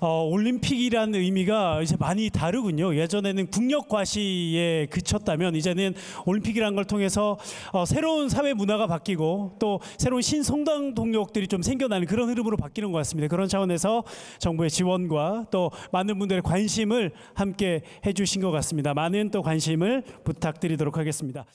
올림픽이라는 의미가 이제 많이 다르군요. 예전에는 국력 과시에 그쳤다면 이제는 올림픽이라는 걸 통해서 새로운 사회 문화가 바뀌고 또 새로운 신성장 동력들이 좀 생겨나는 그런 흐름으로 바뀌는 것 같습니다. 그런 차원에서 정부의 지원과 또 많은 분들의 관심을 함께 해주신 것 같습니다. 많은 또 관심을 부탁드리도록 하겠습니다.